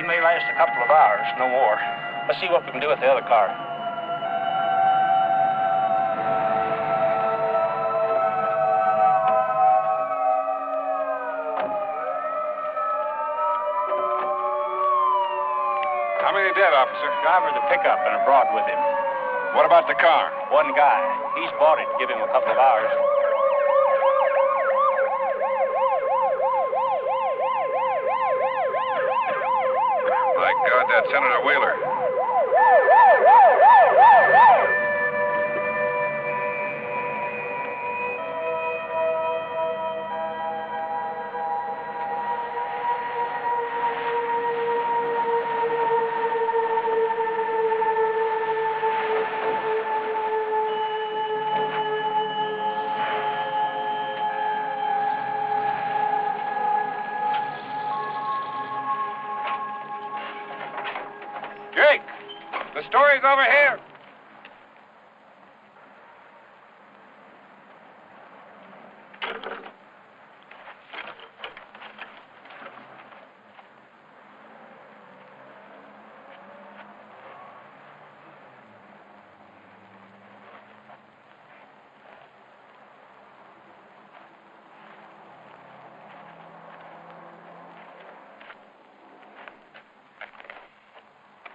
She may last a couple of hours, no more. Let's see what we can do with the other car. How many dead, officer? Driver of the pickup and a broad with him. What about the car? One guy. He's bought it. Give him a couple of hours. My God, that's Senator Wheeler. Jake, the story's over here.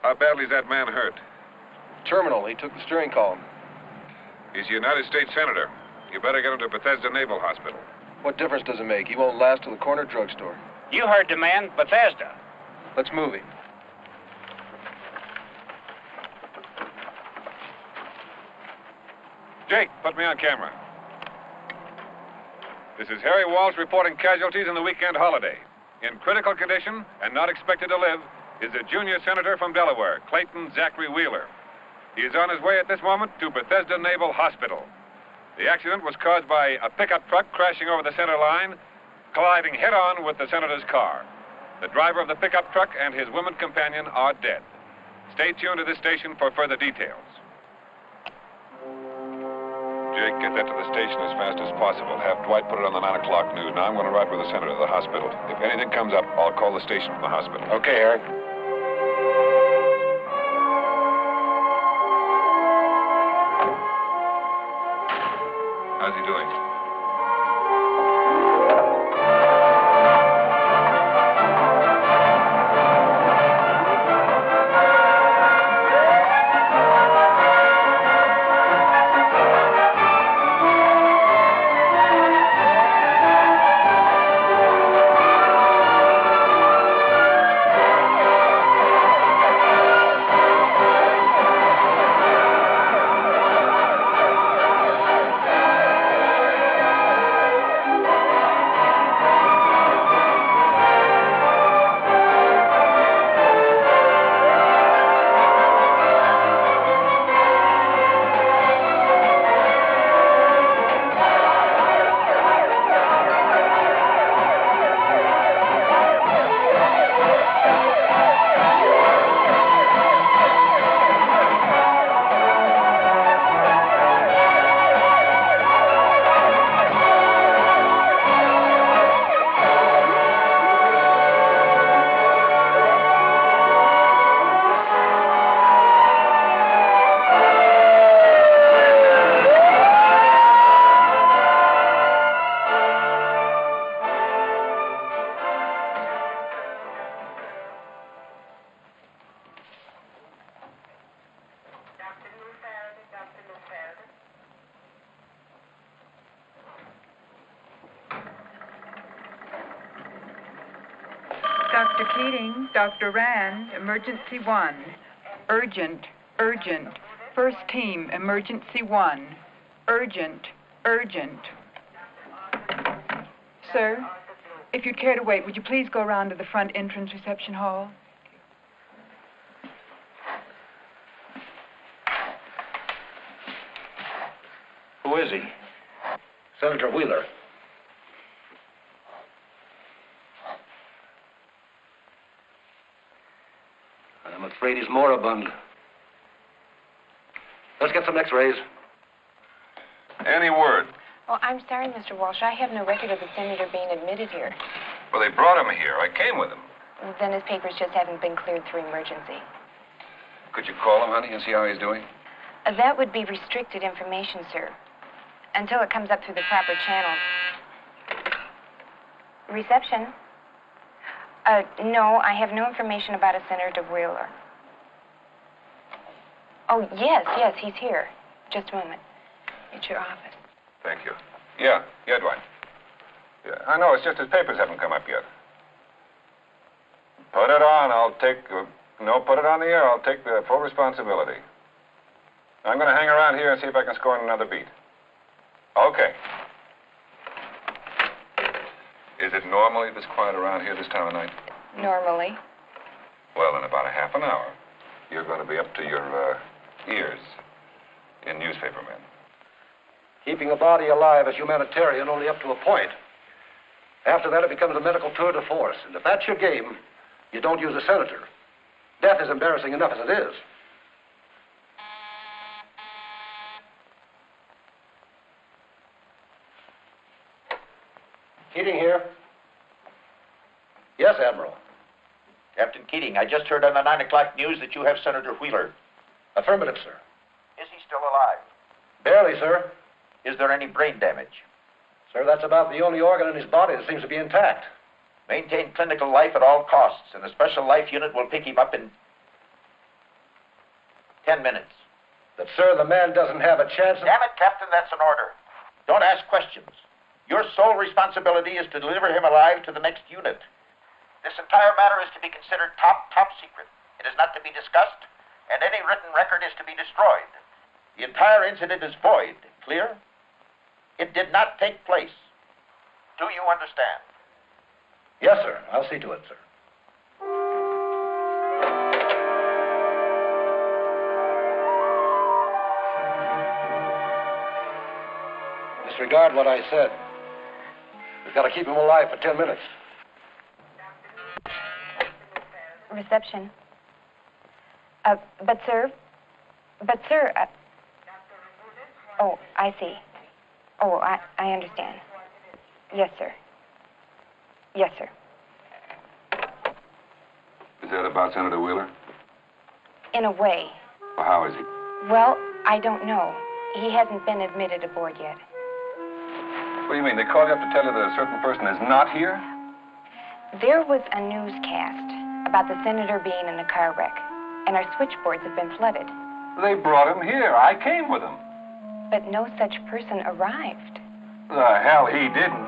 How badly is that man hurt? Terminal. He took the steering column. He's a United States Senator. You better get him to Bethesda Naval Hospital. What difference does it make? He won't last to the corner drugstore. You heard the man, Bethesda. Let's move him. Jake, put me on camera. This is Harry Walsh reporting casualties in the weekend holiday. In critical condition and not expected to live is a junior senator from Delaware, Clayton Zachary Wheeler. He is on his way at this moment to Bethesda Naval Hospital. The accident was caused by a pickup truck crashing over the center line, colliding head-on with the senator's car. The driver of the pickup truck and his woman companion are dead. Stay tuned to this station for further details. Jake, get that to the station as fast as possible. Have Dwight put it on the 9 o'clock news. Now I'm going to ride with the senator to the hospital. If anything comes up, I'll call the station from the hospital. Okay, Harry. How's he doing? Dr. Keating, Dr. Rand, emergency 1. Urgent, urgent. First team, emergency 1. Urgent, urgent. Sir, if you'd care to wait, would you please go around to the front entrance reception hall? Who is he? Senator Wheeler. I'm afraid he's moribund. Let's get some x-rays. Any word? Oh, I'm sorry, Mr. Walsh. I have no record of the senator being admitted here. Well, they brought him here. I came with him. Then his papers just haven't been cleared through emergency. Could you call him, honey, and see how he's doing? That would be restricted information, sir. Until it comes up through the proper channels. Reception? No, I have no information about a Senator Wheeler. Oh, yes, he's here. Just a moment. It's your office. Thank you. Yeah, Dwight. Yeah, I know, it's just his papers haven't come up yet. Put it on, put it on the air. I'll take the full responsibility. I'm going to hang around here and see if I can score another beat. Okay. Is it normally this quiet around here this time of night? Normally. Well, in about a half an hour, you're going to be up to your ears in newspaper men. Keeping a body alive is humanitarian only up to a point. After that, it becomes a medical tour de force. And if that's your game, you don't use a senator. Death is embarrassing enough as it is. Keating here. Yes, Admiral. Captain Keating, I just heard on the 9 o'clock news that you have Senator Wheeler. Affirmative, sir. Is he still alive? Barely, sir. Is there any brain damage? Sir, that's about the only organ in his body that seems to be intact. Maintain clinical life at all costs, and the special life unit will pick him up in 10 minutes. But, sir, the man doesn't have a chance of... Damn it, Captain, that's an order. Don't ask questions. Your sole responsibility is to deliver him alive to the next unit. This entire matter is to be considered top secret. It is not to be discussed, and any written record is to be destroyed. The entire incident is void. Clear? It did not take place. Do you understand? Yes, sir. I'll see to it, sir. Disregard what I said. We've got to keep him alive for 10 minutes. Reception. But sir, oh, I see. Oh, I understand. Yes, sir. Yes, sir. Is that about Senator Wheeler? In a way. Well, how is he? Well, I don't know. He hasn't been admitted aboard yet. What do you mean? They called you up to tell you that a certain person is not here? There was a newscast about the senator being in a car wreck, and our switchboards have been flooded. They brought him here. I came with him. But no such person arrived. The hell he didn't.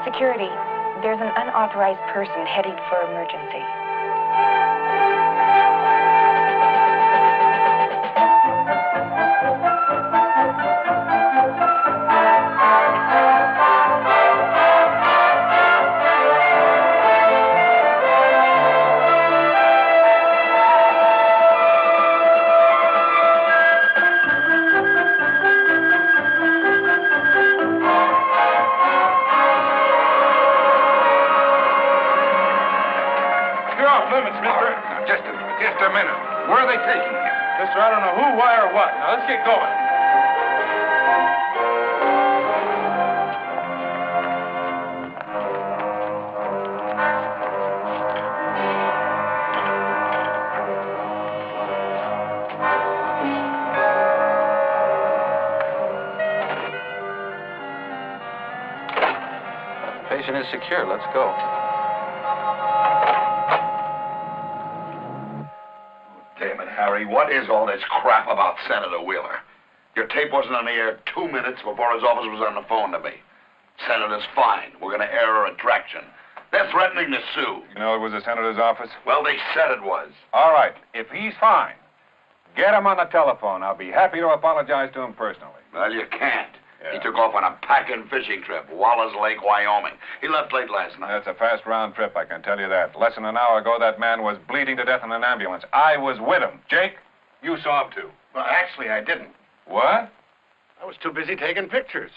Security, there's an unauthorized person heading for emergency. Just a minute. Where are they taking him? Mister, I don't know who, why, or what. Now, let's get going. The patient is secure. Let's go. Damn it, Harry, what is all this crap about Senator Wheeler? Your tape wasn't on the air 2 minutes before his office was on the phone to me. Senator's fine. We're going to air her attraction. They're threatening to sue. You know it was the senator's office? Well, they said it was. All right. If he's fine, get him on the telephone. I'll be happy to apologize to him personally. Well, you can't. Yeah. He took off on a packing fishing trip, Wallace Lake, Wyoming. He left late last night. That's a fast round trip, I can tell you that. Less than an hour ago, that man was bleeding to death in an ambulance. I was with him. Jake, you saw him too. Well, actually, I didn't. What? I was too busy taking pictures.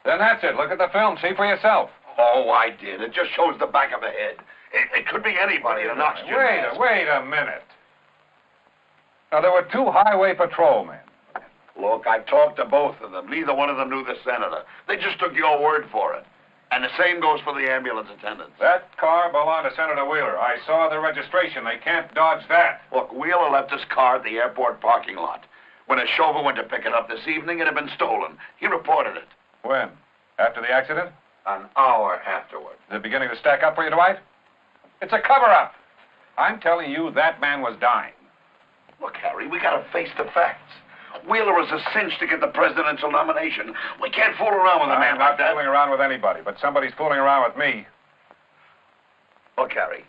Then that's it. Look at the film. See for yourself. Oh, I did. It just shows the back of the head. It could be anybody in an oxygen mask. Wait a minute. Now, there were 2 highway patrolmen. Look, I talked to both of them. Neither one of them knew the senator. They just took your word for it. And the same goes for the ambulance attendants. That car belonged to Senator Wheeler. I saw the registration. They can't dodge that. Look, Wheeler left his car at the airport parking lot. When his chauffeur went to pick it up this evening, it had been stolen. He reported it. When? After the accident? An hour afterward. Is it beginning to stack up for you, Dwight? It's a cover-up. I'm telling you, that man was dying. Look, Harry, we gotta face the facts. Wheeler is a cinch to get the presidential nomination. We can't fool around with a man like that. I'm not fooling around with anybody, but somebody's fooling around with me. Look, Harry,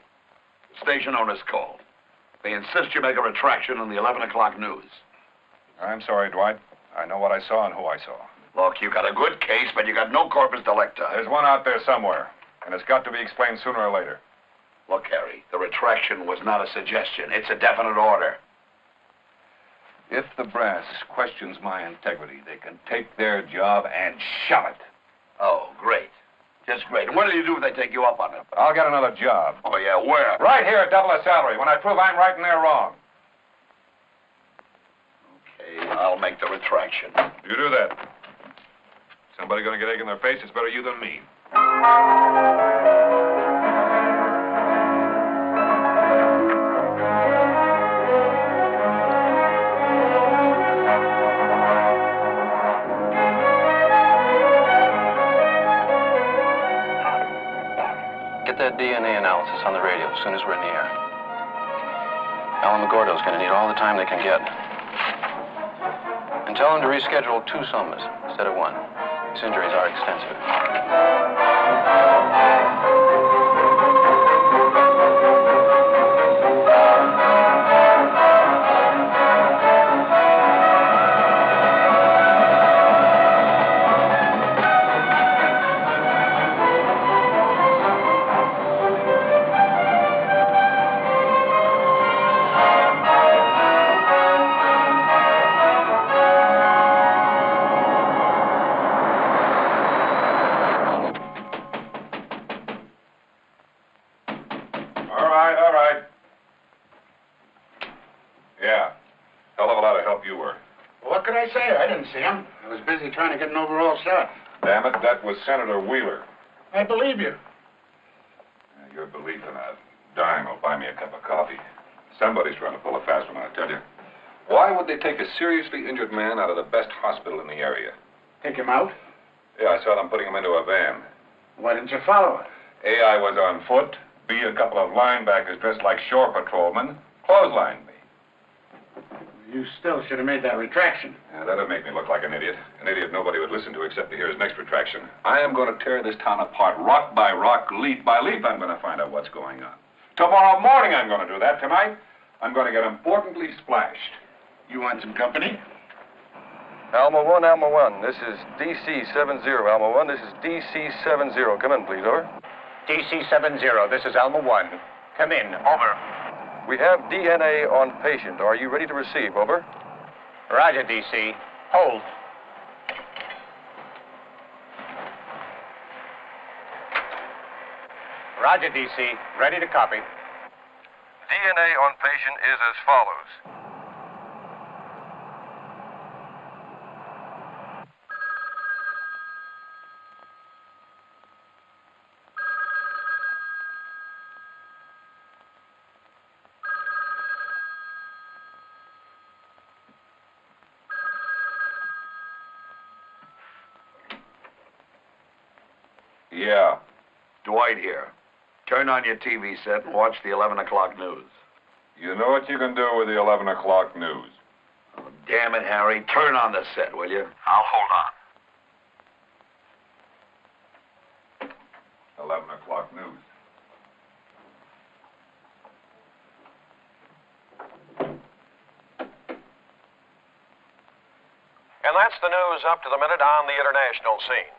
the station owners called. They insist you make a retraction in the 11 o'clock news. I'm sorry, Dwight. I know what I saw and who I saw. Look, you got a good case, but you got no corpus delicti. There's one out there somewhere, and it's got to be explained sooner or later. Look, Harry, the retraction was not a suggestion. It's a definite order. If the brass questions my integrity, they can take their job and shove it. Oh, great. Just great. And what do you do if they take you up on it? I'll get another job. Oh, yeah, where? Right here at double the salary, when I prove I'm right and they're wrong. Okay, I'll make the retraction. You do that. Somebody gonna get egg in their face, it's better you than me. Get that DNA analysis on the radio as soon as we're in the air. Alan McGordo's going to need all the time they can get. And tell them to reschedule 2 somas instead of 1. His injuries are extensive. All right. Yeah. Hell of a lot of help you were. Well, what could I say? I didn't see him. I was busy trying to get an overall shot. Damn it, that was Senator Wheeler. I believe you. Your belief in a dime will buy me a cup of coffee. Somebody's trying to pull a fast one, I tell you. Why would they take a seriously injured man out of the best hospital in the area? Take him out? Yeah, I saw them putting him into a van. Why didn't you follow it? A, I was on foot. B, a couple of linebackers dressed like shore patrolmen clotheslined me. You still should have made that retraction. Yeah, that'd make me look like an idiot. An idiot nobody would listen to except to hear his next retraction. I am going to tear this town apart, rock by rock, leaf by leaf. I'm going to find out what's going on. Tomorrow morning I'm going to do that. Tonight, I'm going to get importantly splashed. You want some company? Alma 1, this is DC 70. Alma 1, this is DC 70. Come in, please, over. DC 70, this is Alma 1. Come in, over. We have DNA on patient. Are you ready to receive, over? Roger, DC. Hold. Roger, DC. Ready to copy. DNA on patient is as follows. Yeah. Dwight here. Turn on your TV set and watch the 11 o'clock news. You know what you can do with the 11 o'clock news. Oh, damn it, Harry. Turn on the set, will you? I'll hold on. 11 o'clock news. And that's the news up to the minute on the international scene.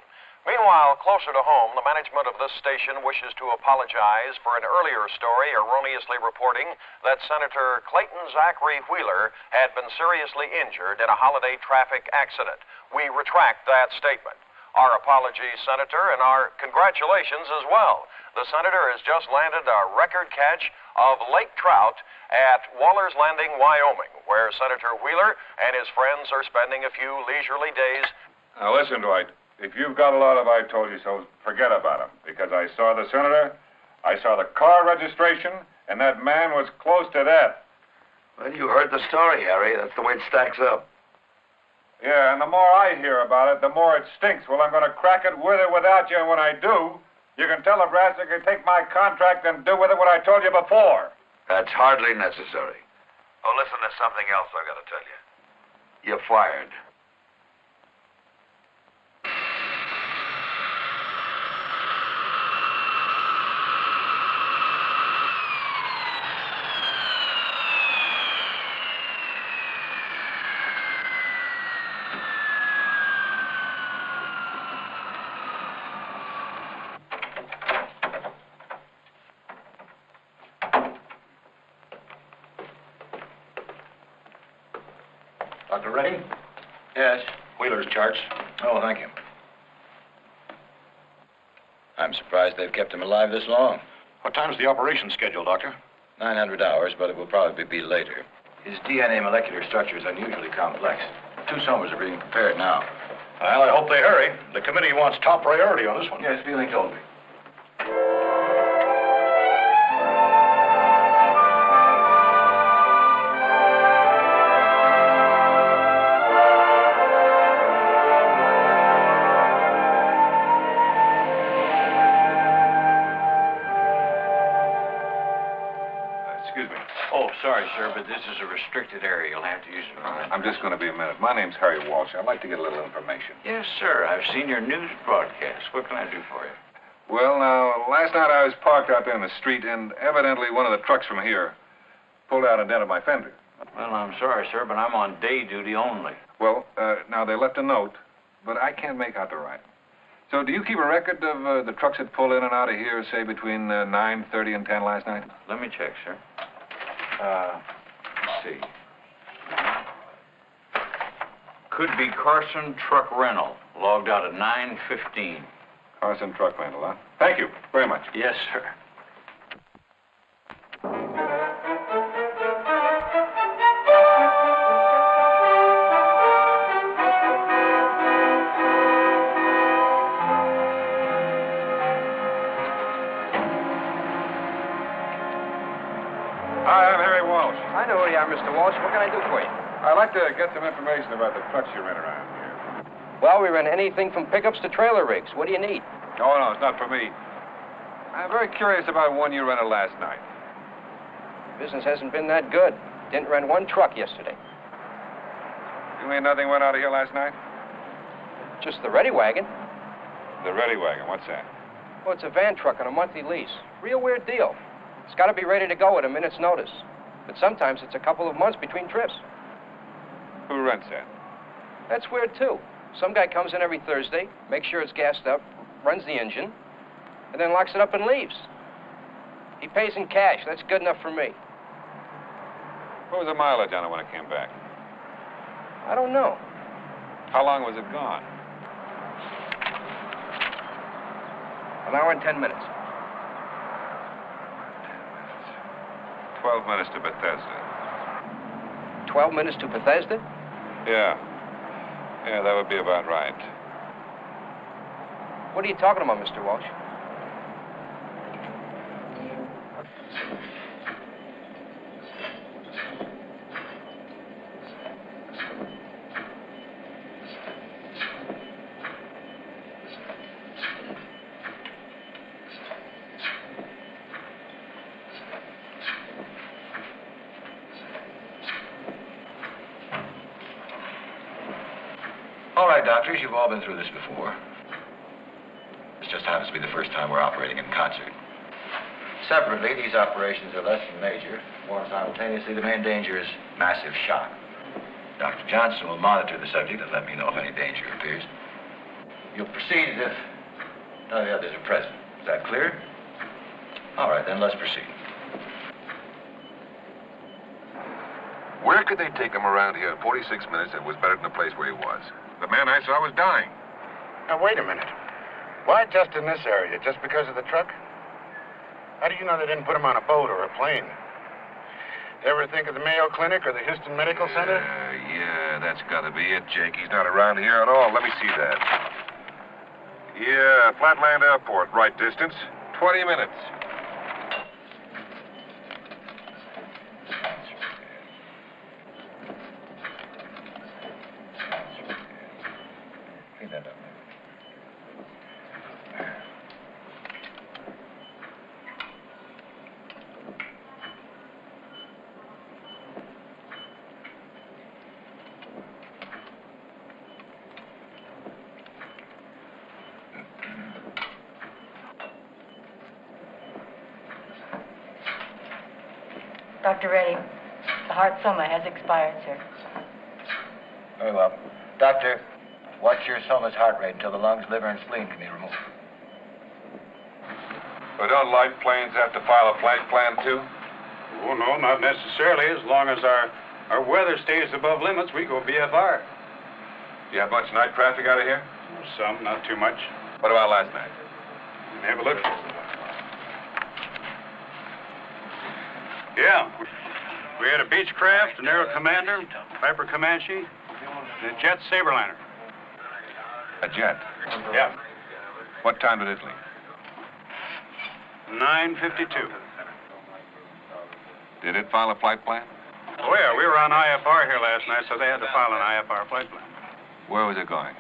Meanwhile, closer to home, the management of this station wishes to apologize for an earlier story erroneously reporting that Senator Clayton Zachary Wheeler had been seriously injured in a holiday traffic accident. We retract that statement. Our apologies, Senator, and our congratulations as well. The Senator has just landed a record catch of lake trout at Waller's Landing, Wyoming, where Senator Wheeler and his friends are spending a few leisurely days. Now, listen, Dwight. If you've got a lot of I told you so, forget about him. Because I saw the Senator, I saw the car registration, and that man was close to death. Well, you heard the story, Harry. That's the way it stacks up. Yeah, and the more I hear about it, the more it stinks. Well, I'm going to crack it with or without you, and when I do, you can tell Nebraska can take my contract and do with it what I told you before. That's hardly necessary. Oh, listen, there's something else I've got to tell you. You're fired. Dr. Ready? Yes. Wheeler's charged. Oh, thank you. I'm surprised they've kept him alive this long. What time's the operation scheduled, Doctor? 900 hours, but it will probably be later. His DNA molecular structure is unusually complex. 2 somas are being prepared now. Well, I hope they hurry. The committee wants top priority on this one. Yes, Feeling told me. Sorry, sir, but this is a restricted area. You'll have to use it. I'm just going to be a minute. My name's Harry Walsh. I'd like to get a little information. Yes, sir. I've seen your news broadcast. What can I do for you? Well, now, last night I was parked out there in the street, and evidently one of the trucks from here pulled out and dented my fender. Well, I'm sorry, sir, but I'm on day duty only. Well, now, they left a note, but I can't make out the writing. So do you keep a record of the trucks that pull in and out of here, say, between 9:30 and 10 last night? Let me check, sir. Let's see. Could be Carson Truck Rental, logged out at 9:15. Carson Truck Rental, huh? Thank you very much. Yes, sir. Hi, I'm Harry Walsh. I know who you are, Mr. Walsh. What can I do for you? I'd like to get some information about the trucks you rent around here. Well, we rent anything from pickups to trailer rigs. What do you need? Oh, no, it's not for me. I'm very curious about one you rented last night. Business hasn't been that good. Didn't rent one truck yesterday. You mean nothing went out of here last night? Just the Ready Wagon. The Ready Wagon, what's that? Well, it's a van truck on a monthly lease. Real weird deal. It's got to be ready to go at a minute's notice. But sometimes it's a couple of months between trips. Who rents that? That's weird, too. Some guy comes in every Thursday, makes sure it's gassed up, runs the engine, and then locks it up and leaves. He pays in cash. That's good enough for me. What was the mileage on it when it came back? I don't know. How long was it gone? An hour and 10 minutes. 12 minutes to Bethesda. 12 minutes to Bethesda? Yeah. Yeah, that would be about right. What are you talking about, Mr. Walsh? All right, doctors, you've all been through this before. This just happens to be the first time we're operating in concert. Separately, these operations are less than major. More simultaneously, the main danger is massive shock. Dr. Johnson will monitor the subject and let me know if any danger appears. You'll proceed as if none of the others are present. Is that clear? All right, then let's proceed. Where could they take him around here in 46 minutes that was better than the place where he was? The man I saw was dying. Now, wait a minute. Why just in this area? Just because of the truck? How do you know they didn't put him on a boat or a plane? Ever think of the Mayo Clinic or the Houston Medical Center? Yeah, that's gotta be it, Jake. He's not around here at all. Let me see that. Yeah, Flatland Airport, right distance. 20 minutes. Clean that up. Dr. Reddy, the heart soma has expired, sir. Very well. Doctor, watch your soma's heart rate until the lungs, liver, and spleen can be removed. But don't light planes have to file a flight plan, too? Oh, no, not necessarily. As long as our weather stays above limits, we go BFR. You have much night traffic out of here? Some, not too much. What about last night? Have a look. Yeah. We had a Beechcraft, an Aero Commander, Piper Comanche, and a Jet Saberliner. A jet? Yeah. What time did it leave? 9:52. Did it file a flight plan? Oh, yeah, we were on IFR here last night, so they had to file an IFR flight plan. Where was it going?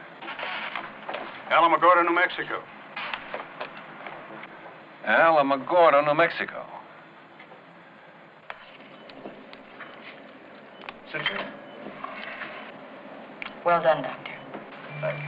Alamogordo, New Mexico. Alamogordo, New Mexico. Sister? Well done, Doctor. Thank you.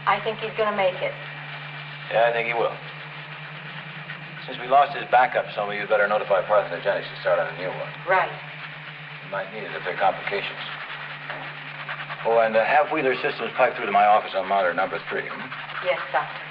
I think he's going to make it. Yeah, I think he will. Since we lost his backup, some of you better notify Parthenogenics to start on a new one. Right. You might need it if there are complications. Oh, and have Wheeler's systems piped through to my office on monitor number 3. Yes, Doctor.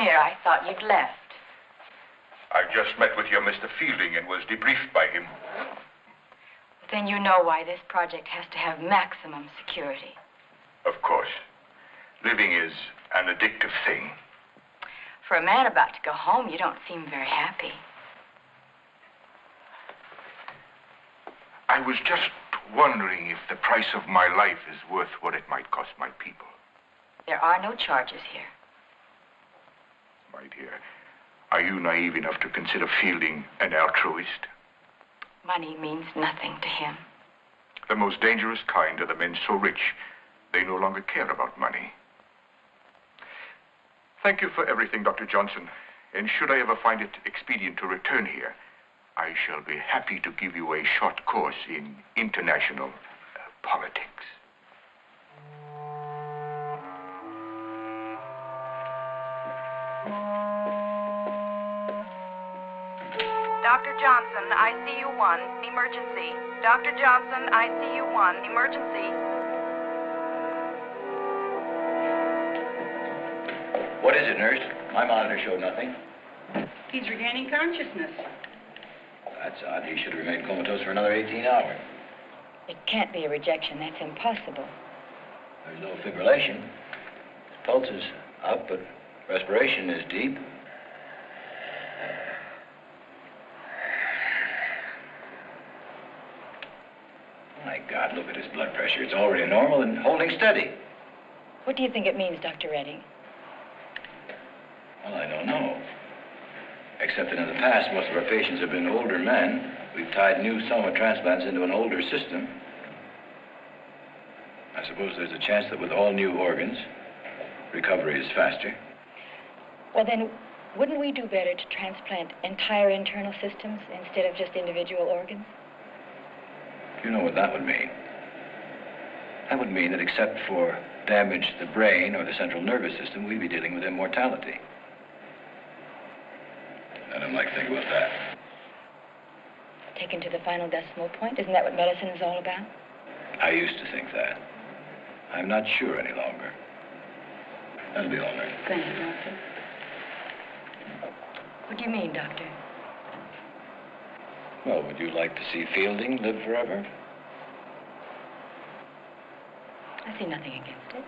I thought you'd left. I just met with your Mr. Fielding and was debriefed by him. Then you know why this project has to have maximum security. Of course. Living is an addictive thing. For a man about to go home, you don't seem very happy. I was just wondering if the price of my life is worth what it might cost my people. There are no charges here. My dear, are you naive enough to consider Fielding an altruist? Money means nothing to him. The most dangerous kind are the men so rich, they no longer care about money. Thank you for everything, Dr. Johnson. And should I ever find it expedient to return here, I shall be happy to give you a short course in international politics. Dr. Johnson, ICU 1, emergency. Dr. Johnson, ICU 1, emergency. What is it, nurse? My monitor showed nothing. He's regaining consciousness. That's odd. He should remain comatose for another 18 hours. It can't be a rejection. That's impossible. There's no fibrillation. His pulse is up, but respiration is deep. My God, look at his blood pressure. It's already normal and holding steady. What do you think it means, Dr. Redding? Well, I don't know. Except that in the past, most of our patients have been older men. We've tied new soma transplants into an older system. I suppose there's a chance that with all new organs, recovery is faster. Well, then, wouldn't we do better to transplant entire internal systems instead of just individual organs? You know what that would mean. That would mean that except for damage to the brain or the central nervous system, we'd be dealing with immortality. I don't like to think about that. Taken to the final decimal point? Isn't that what medicine is all about? I used to think that. I'm not sure any longer. That'll be all right. Thank you, Doctor. What do you mean, Doctor? Well, would you like to see Fielding live forever? I see nothing against it.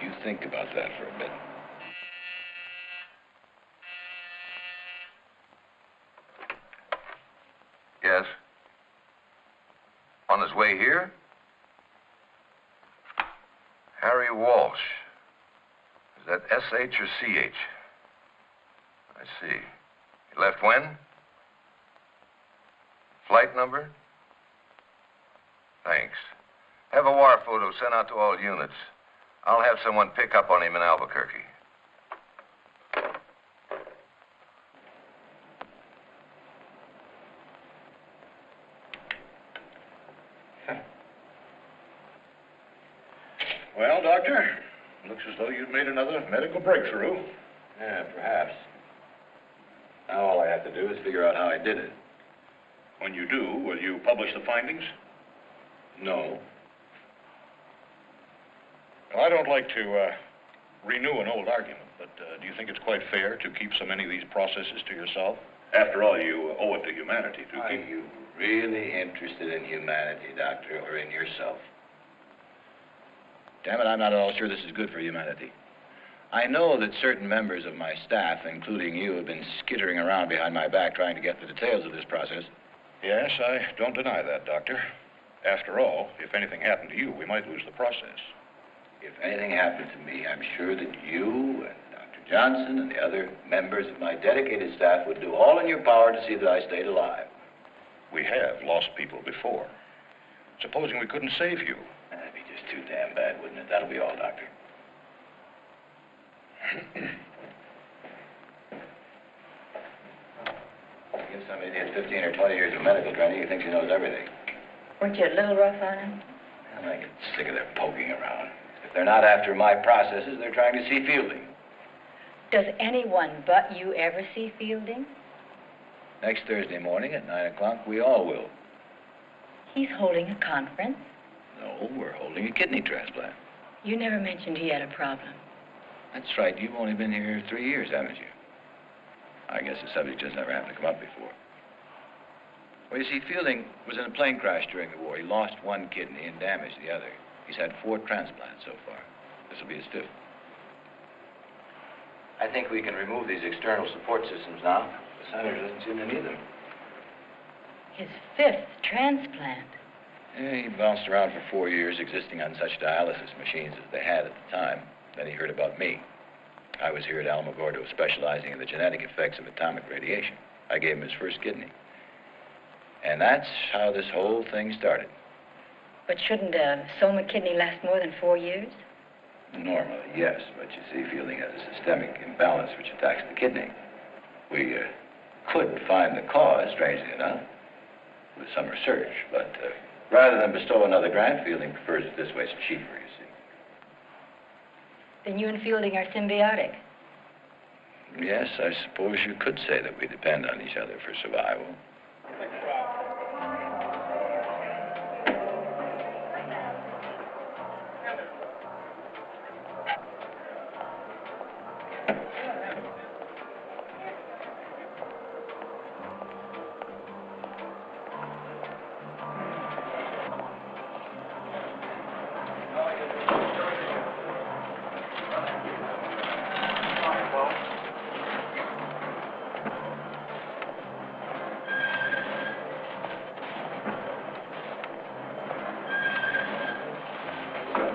You think about that for a bit. Yes. On his way here? Harry Walsh. Is that S-H or C-H? I see. He left when? Flight number? Thanks. Have a wire photo sent out to all units. I'll have someone pick up on him in Albuquerque. Well, Doctor, looks as though you've made another medical breakthrough. Yeah, perhaps. Now all I have to do is figure out how I did it. When you do, will you publish the findings? No. Well, I don't like to renew an old argument, but do you think it's quite fair to keep so many of these processes to yourself? After all, you owe it to humanity to Are keep... you really interested in humanity, Doctor, or in yourself? Damn it, I'm not at all sure this is good for humanity. I know that certain members of my staff, including you, have been skittering around behind my back trying to get the details of this process. Yes, I don't deny that, Doctor. After all, if anything happened to you, we might lose the process. If anything happened to me, I'm sure that you and Dr. Johnson and the other members of my dedicated staff would do all in your power to see that I stayed alive. We have lost people before. Supposing we couldn't save you. That'd be just too damn bad, wouldn't it? That'll be all, Doctor. Give some idiot 15 or 20 years of medical training, he thinks he knows everything. Weren't you a little rough on him? And I get sick of their poking around. If they're not after my processes, they're trying to see Fielding. Does anyone but you ever see Fielding? Next Thursday morning at 9 o'clock, we all will. He's holding a conference. No, we're holding a kidney transplant. You never mentioned he had a problem. That's right. You've only been here 3 years, haven't you? I guess the subject just never happened to come up before. Well, you see, Fielding was in a plane crash during the war. He lost one kidney and damaged the other. He's had 4 transplants so far. This will be his 5th. I think we can remove these external support systems now. The senator doesn't seem to need them. His 5th transplant. Yeah, he bounced around for 4 years, existing on such dialysis machines as they had at the time. Then he heard about me. I was here at Alamogordo specializing in the genetic effects of atomic radiation. I gave him his first kidney. And that's how this whole thing started. But shouldn't a soma kidney last more than 4 years? Normally, yes, but you see, Fielding has a systemic imbalance which attacks the kidney. We could find the cause, strangely enough, with some research, but rather than bestow another grant, Fielding prefers it this way. It's cheaper, you see. Then you and Fielding are symbiotic. Yes, I suppose you could say that we depend on each other for survival.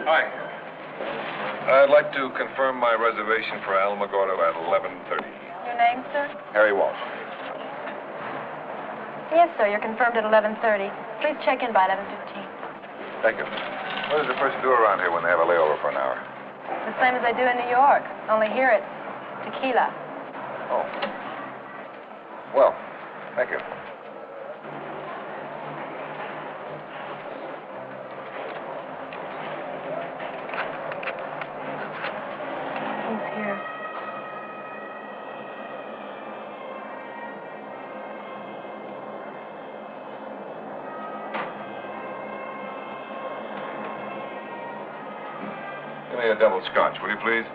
Hi. I'd like to confirm my reservation for Alamogordo at 11:30. Your name, sir? Harry Walsh. Yes, sir. You're confirmed at 11:30. Please check in by 11:15. Thank you. What does a person do around here when they have a layover for an hour? The same as I do in New York. Only here it's tequila. Oh. Well, thank you. He's here. Give me a double scotch, will you please?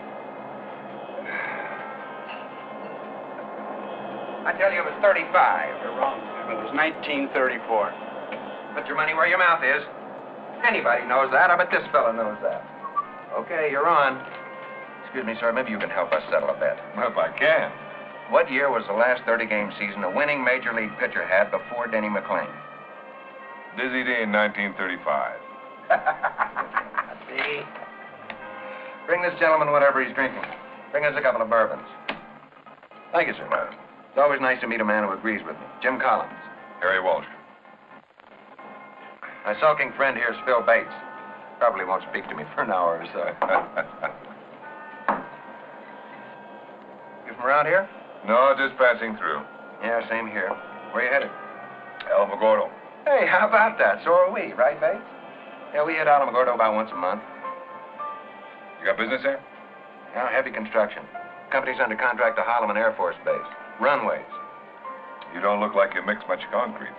I tell you it was 35. You're wrong, Jim. It was 1934. Put your money where your mouth is. Anybody knows that. I bet this fella knows that. Okay, you're on. Excuse me, sir. Maybe you can help us settle a bet. Well, if I can. What year was the last 30-game season a winning Major League pitcher had before Denny McClain? Dizzy Day in 1935. See? Bring this gentleman whatever he's drinking. Bring us a couple of bourbons. Thank you, sir. It's always nice to meet a man who agrees with me. Jim Collins. Harry Walsh. My sulking friend here is Phil Bates. Probably won't speak to me for an hour or so. You from around here? No, just passing through. Yeah, same here. Where you headed? Alamogordo. Hey, how about that? So are we, right, Bates? Yeah, we hit Alamogordo about once a month. You got business there? Yeah, heavy construction. Company's under contract to Holloman Air Force Base. Runways. You don't look like you mix much concrete.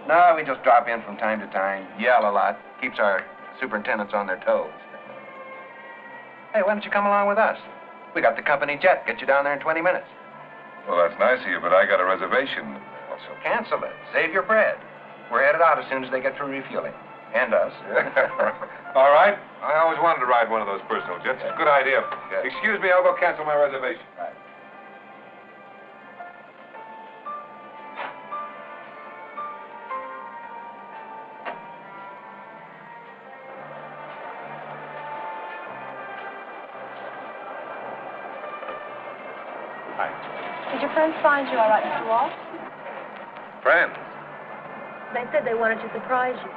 No, we just drop in from time to time, yell a lot, keeps our superintendents on their toes. Hey, why don't you come along with us? We got the company jet. Get you down there in 20 minutes. Well, that's nice of you, but I got a reservation. So cancel it. Save your bread. We're headed out as soon as they get through refueling. And us. All right. I always wanted to ride one of those personal jets. It's a good idea. Good. Excuse me, I'll go cancel my reservation. Right. Did your friends find you all right, Mr. Walsh? Friends? They said they wanted to surprise you.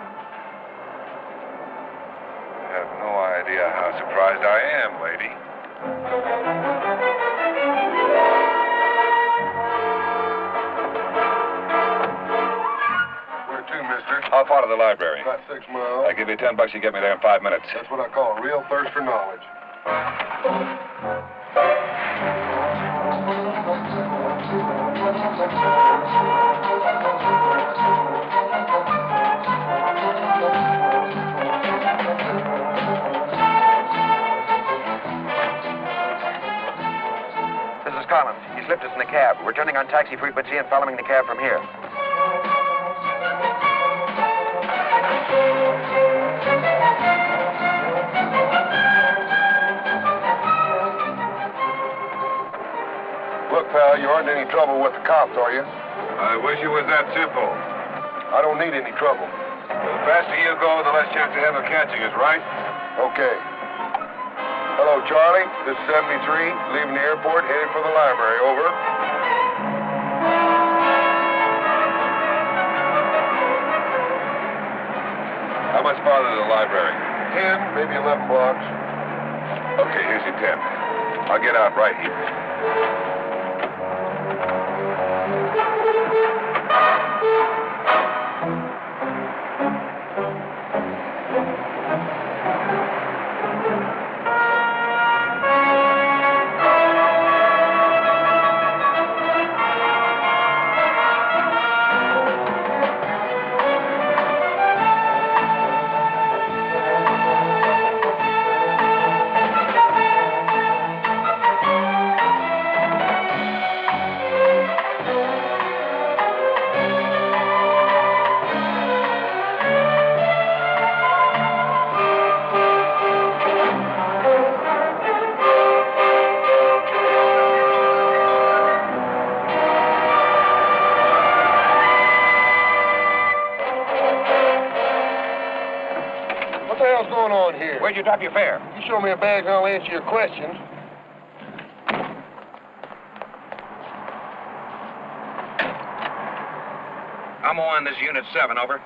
I have no idea how surprised I am, lady. Where to, mister? How far to the library? About 6 miles. I give you $10, you get me there in 5 minutes. That's what I call a real thirst for knowledge. This is Collins. He slipped us in the cab. We're turning on taxi frequency and following the cab from here. Look, pal, you aren't in any trouble with the cops, are you? I wish it was that simple. I don't need any trouble. The faster you go, the less chance you have of catching us, right? Okay. Hello, Charlie. This is 73, leaving the airport, headed for the library. Over. How much farther to the library? 10, maybe 11 blocks. Okay, here's your 10. I'll get out right here. hell's going on here? Where'd you drop your fare? You show me a bag and I'll answer your questions. I'm on. This is Unit 7, over.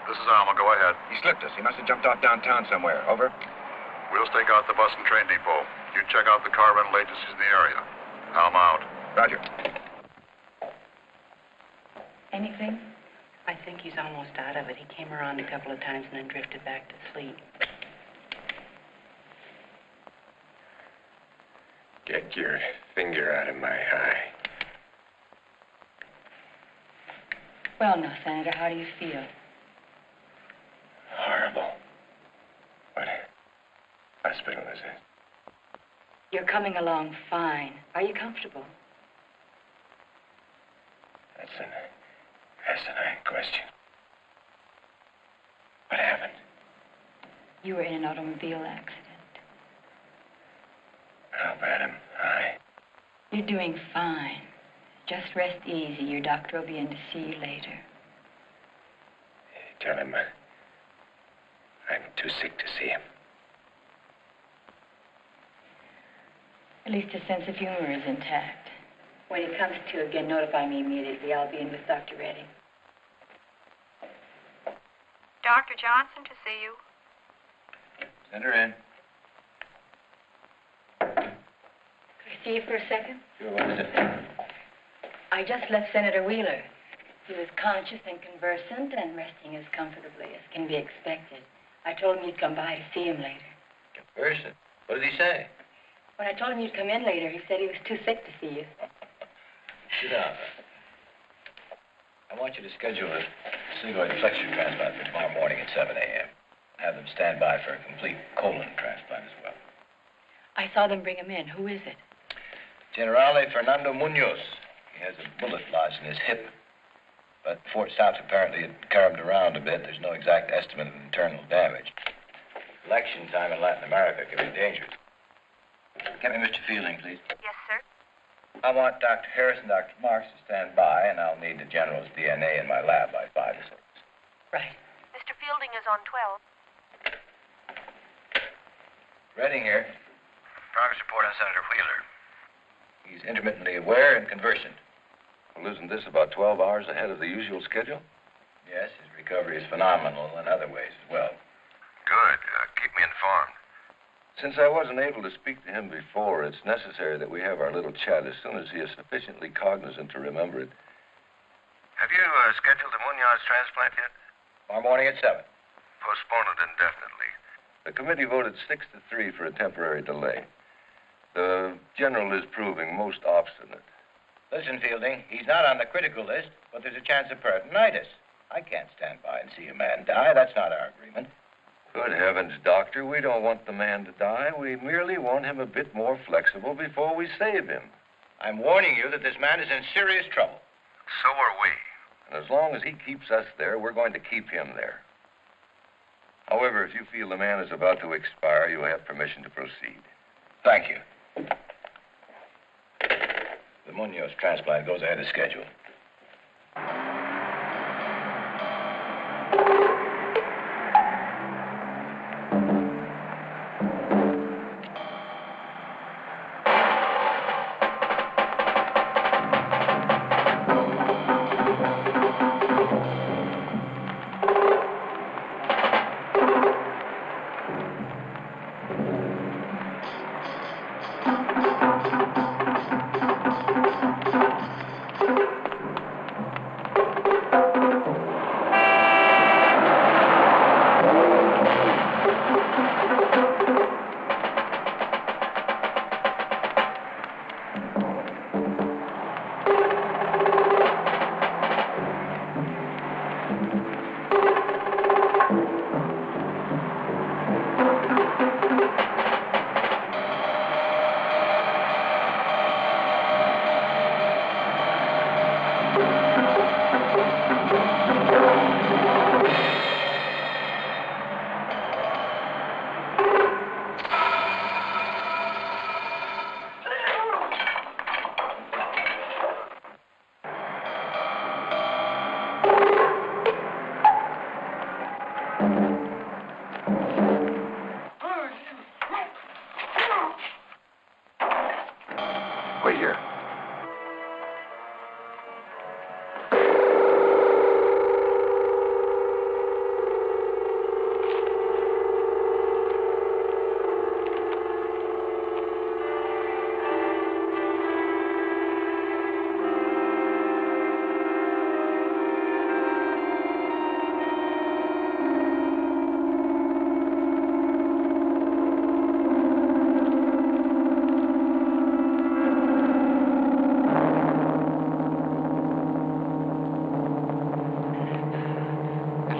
This is Alma. Go ahead. He slipped us. He must have jumped off downtown somewhere, over. We'll stake out the bus and train depot. You check out the car rental agencies in the area. Alma out. Roger. Anything? I think he's almost out of it. He came around a couple of times and then drifted back to sleep. Get your finger out of my eye. Well, now, Senator, how do you feel? Horrible. What hospital is it? You're coming along fine. Are you comfortable? That's an asinine question. What happened? You were in an automobile accident. How bad am I? You're doing fine. Just rest easy. Your doctor will be in to see you later. Tell him I'm too sick to see him. At least his sense of humor is intact. When he comes to again, notify me immediately. I'll be in with Dr. Redding. Dr. Johnson to see you. Send her in. Could I see you for a second? Sure, what is it? I just left Senator Wheeler. He was conscious and conversant and resting as comfortably as can be expected. I told him you'd come by to see him later. Conversant? What did he say? When I told him you'd come in later, he said he was too sick to see you. Sit down. I want you to schedule a sigmoid flexure transplant for tomorrow morning at 7 a.m. Have them stand by for a complete colon transplant as well. I saw them bring him in. Who is it? Generale Fernando Munoz. He has a bullet lodged in his hip. But before it stops, apparently it carved around a bit. There's no exact estimate of internal damage. Election time in Latin America can be dangerous. Get me Mr. Fielding, please. Yes, sir. I want Dr. Harris and Dr. Marks to stand by, and I'll need the general's DNA in my lab by 5 to 6. Right. Mr. Fielding is on 12. Redding here. Progress report on Senator Wheeler. He's intermittently aware and conversant. Well, isn't this about 12 hours ahead of the usual schedule? Yes, his recovery is phenomenal in other ways as well. Good. Keep me informed. Since I wasn't able to speak to him before, it's necessary that we have our little chat as soon as he is sufficiently cognizant to remember it. Have you scheduled the Munoz transplant yet? Tomorrow morning at 7. Postpone it indefinitely. The committee voted 6 to 3 for a temporary delay. The general is proving most obstinate. Listen, Fielding, he's not on the critical list, but there's a chance of peritonitis. I can't stand by and see a man die. That's not our agreement. Good heavens, Doctor, we don't want the man to die. We merely want him a bit more flexible before we save him. I'm warning you that this man is in serious trouble. So are we. And as long as he keeps us there, we're going to keep him there. However, if you feel the man is about to expire, you have permission to proceed. Thank you. The Munoz transplant goes ahead of schedule.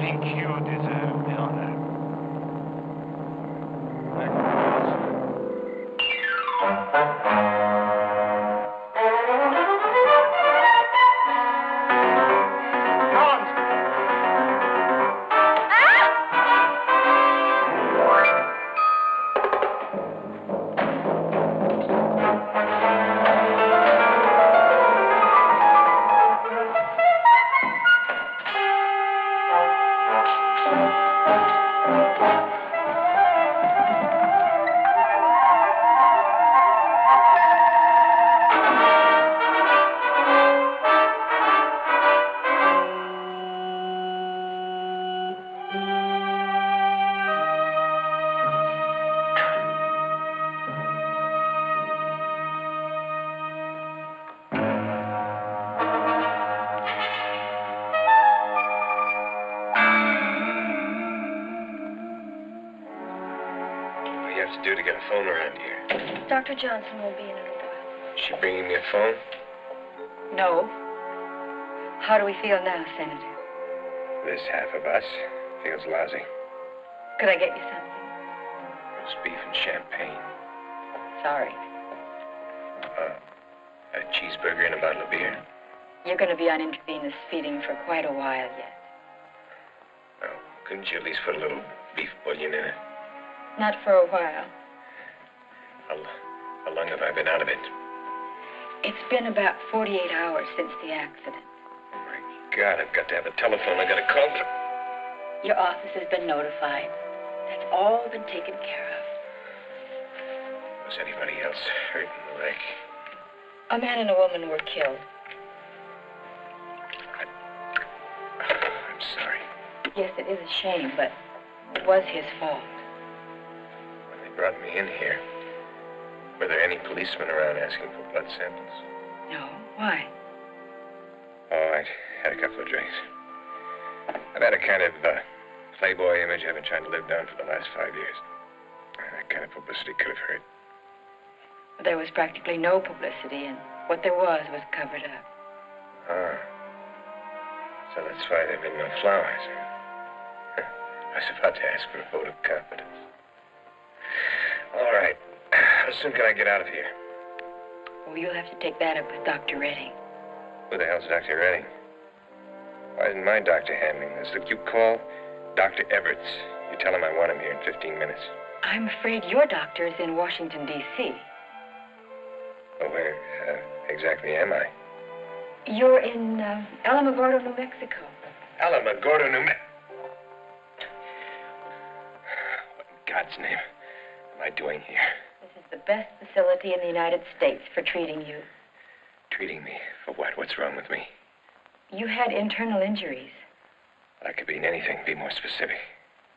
think you deserve the honor. Do to get a phone around here? Dr. Johnson will be in a little while. Is she bringing me a phone? No. How do we feel now, Senator? This half of us feels lousy. Could I get you something? Roast beef and champagne. Sorry. A cheeseburger and a bottle of beer. You're going to be on intravenous feeding for quite a while yet. Well, couldn't you at least put a little beef bouillon in it? Not for a while. How long have I been out of it? It's been about 48 hours since the accident. Oh, my God, I've got to have a telephone. I've got to call. Your office has been notified. That's all been taken care of. Was anybody else hurt in the wreck? A man and a woman were killed. I'm sorry. Yes, it is a shame, but it was his fault. Brought me in here. Were there any policemen around asking for blood samples? No. Why? Oh, I had a couple of drinks. I've had a kind of playboy image I've been trying to live down for the last 5 years. That kind of publicity could have hurt. There was practically no publicity, and what there was covered up. Ah. So that's why there have been no flowers. I was about to ask for a vote of confidence. All right. How soon can I get out of here? Well, you'll have to take that up with Dr. Redding. Who the hell's Dr. Redding? Why isn't my doctor handling this? Look, you call Dr. Everts. You tell him I want him here in 15 minutes. I'm afraid your doctor is in Washington, D.C. Well, where exactly am I? You're in Alamogordo, New Mexico. Alamogordo, New Mexico? What in God's name am I doing here? This is the best facility in the United States for treating you. Treating me? For what? What's wrong with me? You had internal injuries. That could mean anything. Be more specific.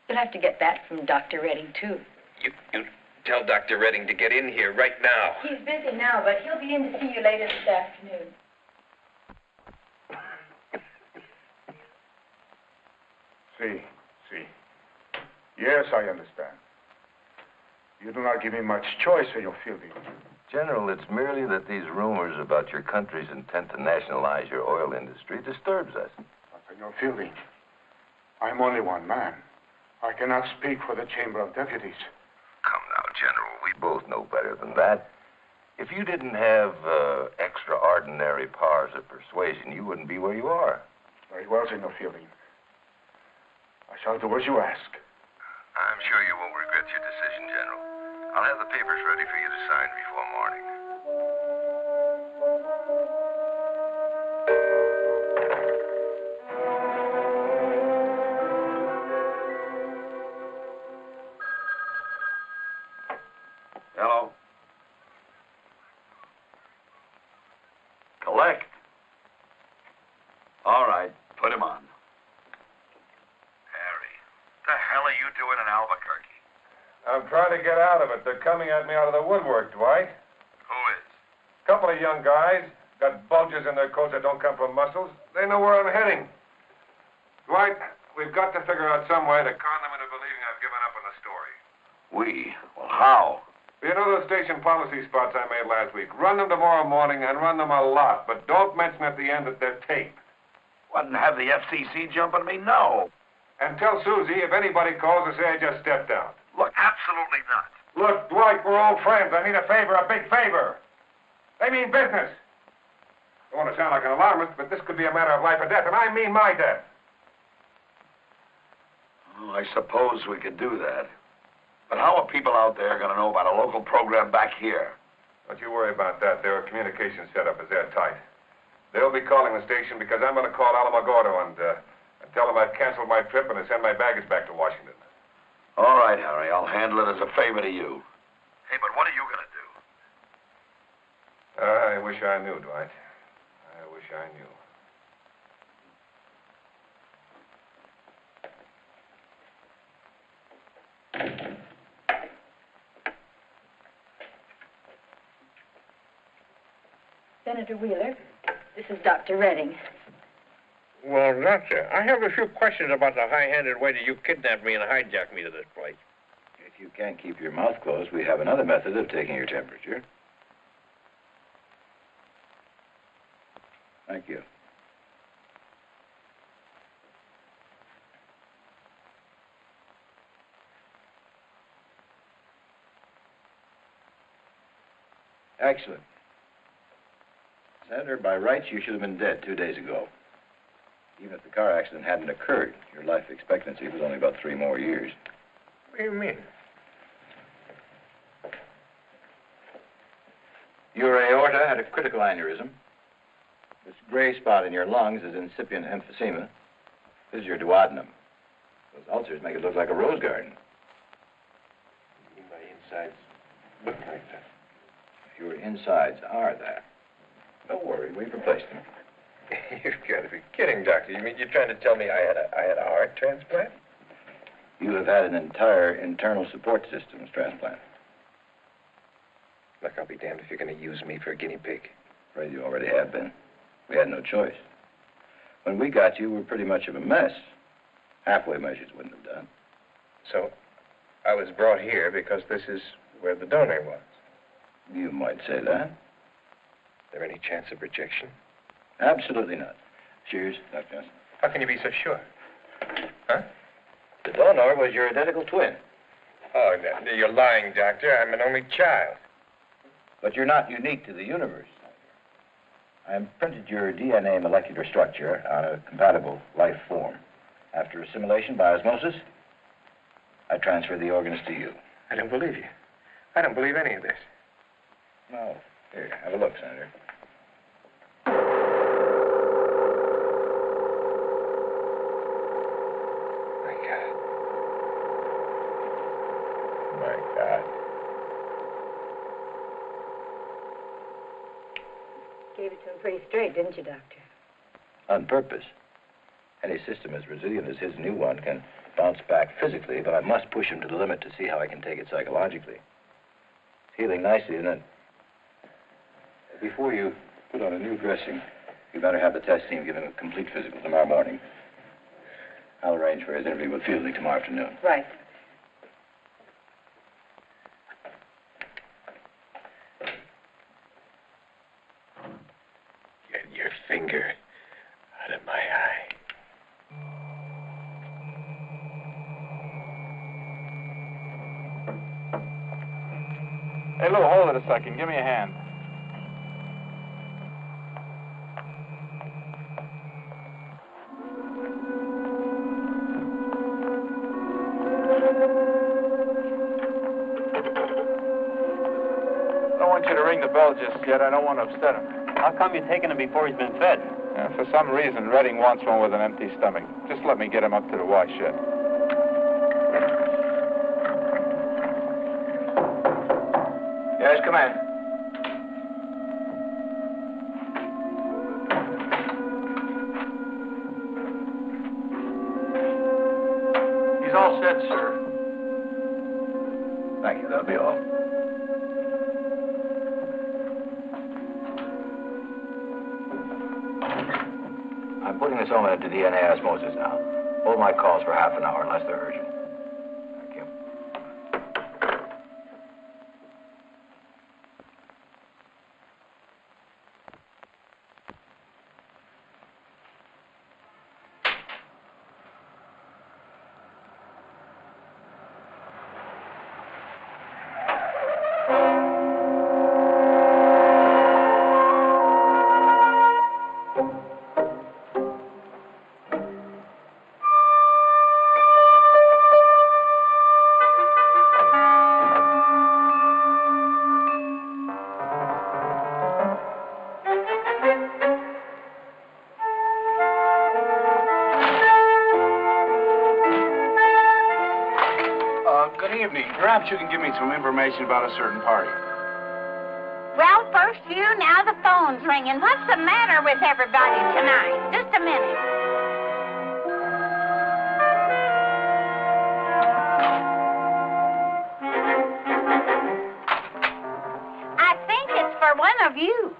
You'll have to get that from Dr. Redding, too. You tell Dr. Redding to get in here right now. He's busy now, but he'll be in to see you later this afternoon. See. Yes, I understand. You do not give me much choice in your fielding. General, it's merely that these rumors about your country's intent to nationalize your oil industry disturbs us. Senor Fielding, I'm only one man. I cannot speak for the Chamber of Deputies. Come now, General, we both know better than that. If you didn't have extraordinary powers of persuasion, you wouldn't be where you are. Very well, Senor Fielding. I shall do as you ask. I'm sure you won't regret your decision, General. I'll have the papers ready for you to sign before morning. Hello? Collect. All right, put him on. What the hell are you doing in Albuquerque? I'm trying to get out of it. They're coming at me out of the woodwork, Dwight. Who is? Couple of young guys. Got bulges in their coats that don't come from muscles. They know where I'm heading. Dwight, we've got to figure out some way to con them into believing I've given up on the story. We? Well, how? You know those station policy spots I made last week? Run them tomorrow morning and run them a lot, but don't mention at the end that they're taped. Wouldn't have the FCC jump on me? No. And tell Susie if anybody calls to say I just stepped out. Look, absolutely not. Look, Dwight, we're old friends. I need a favor, a big favor. They mean business. I don't want to sound like an alarmist, but this could be a matter of life or death, and I mean my death. Well, I suppose we could do that. But how are people out there going to know about a local program back here? Don't you worry about that. Their communication setup is airtight. They'll be calling the station because I'm going to call Alamogordo and tell them I've canceled my trip and to send my baggage back to Washington. All right, Harry. I'll handle it as a favor to you. Hey, but what are you going to do? I wish I knew, Dwight. I wish I knew. Senator Wheeler, this is Dr. Redding. Well, Doctor, I have a few questions about the high-handed way that you kidnapped me and hijacked me to this place. If you can't keep your mouth closed, we have another method of taking your temperature. Thank you. Excellent. Senator, by rights, you should have been dead 2 days ago. Even if the car accident hadn't occurred, your life expectancy was only about 3 more years. What do you mean? Your aorta had a critical aneurysm. This gray spot in your lungs is incipient emphysema. This is your duodenum. Those ulcers make it look like a rose garden. My insides look like that. Your insides are that. Don't worry, we've replaced them. You've got to be kidding, Doctor. You mean you're trying to tell me I had a heart transplant? You have had an entire internal support systems transplant. Look, I'll be damned if you're going to use me for a guinea pig. Afraid you already have been. We had no choice. When we got you, we were pretty much of a mess. Halfway measures wouldn't have done. So, I was brought here because this is where the donor was. You might say that. There any chance of rejection? Absolutely not. Cheers, Dr. Johnson. How can you be so sure? Huh? The donor was your identical twin. Oh, no, you're lying, Doctor. I'm an only child. But you're not unique to the universe. I imprinted your DNA molecular structure on a compatible life form. After assimilation by osmosis, I transferred the organs to you. I don't believe you. I don't believe any of this. No. Here, have a look, Senator. My God. Gave it to him pretty straight, didn't you, Doctor? On purpose. Any system as resilient as his new one can bounce back physically, but I must push him to the limit to see how I can take it psychologically. It's healing nicely, isn't it? Before you put on a new dressing, you better have the test team give him a complete physical tomorrow morning. I'll arrange for his interview with Fielding tomorrow afternoon. Right. Get your finger out of my eye. Hey, Lou, hold it a second. Give me a hand. I don't want you to ring the bell just yet. I don't want to upset him. How come you're taking him before he's been fed? For some reason, Redding wants one with an empty stomach. Just let me get him up to the wash shed. Yes, come in. He's all set, sir. Thank you. That'll be all. I'm putting this on into DNA osmosis now. Hold my calls for half an hour unless they're urgent. Thank you. Good evening. Perhaps you can give me some information about a certain party. Well, first you, now the phone's ringing. What's the matter with everybody tonight? Just a minute. I think it's for one of you.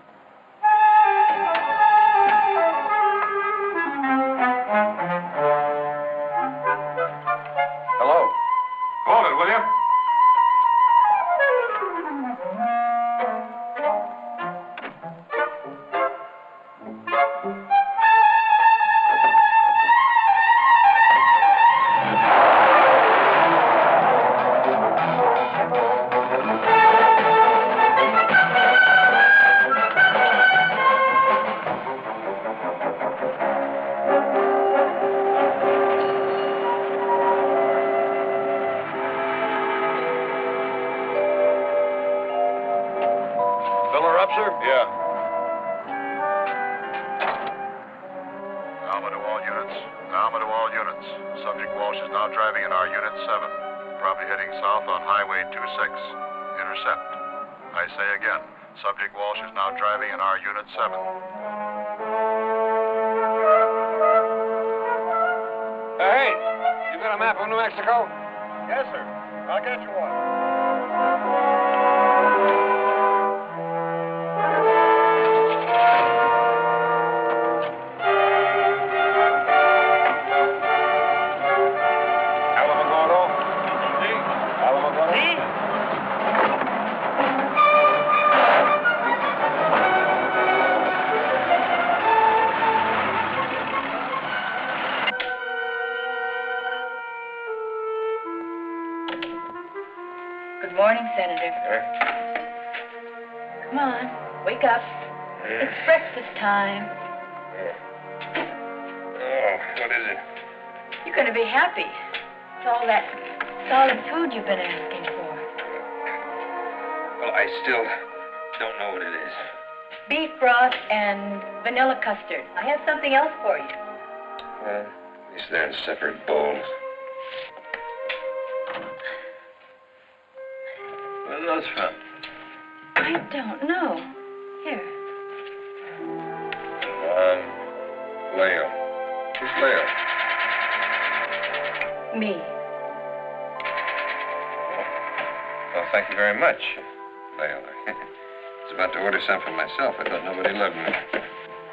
Hello. Hold it, will you? Yeah. Alma to all units. Alma to all units. Subject Walsh is now driving in our Unit 7. Probably heading south on Highway 26. Intercept. I say again, Subject Walsh is now driving in our Unit 7. Hey, you got a map of New Mexico? Yes, sir. I'll get you one. Good morning, Senator. Come on, wake up. It's breakfast time. Oh, what is it? You're going to be happy. It's all that solid food you've been asking for. Well, I still don't know what it is. Beef broth and vanilla custard. I have something else for you. Well, at least they're in separate bowls. What are those from? I don't know. Here. Leo. Who's Leo? Me. Well, thank you very much, Leo. I was about to order some for myself. I thought nobody loved me.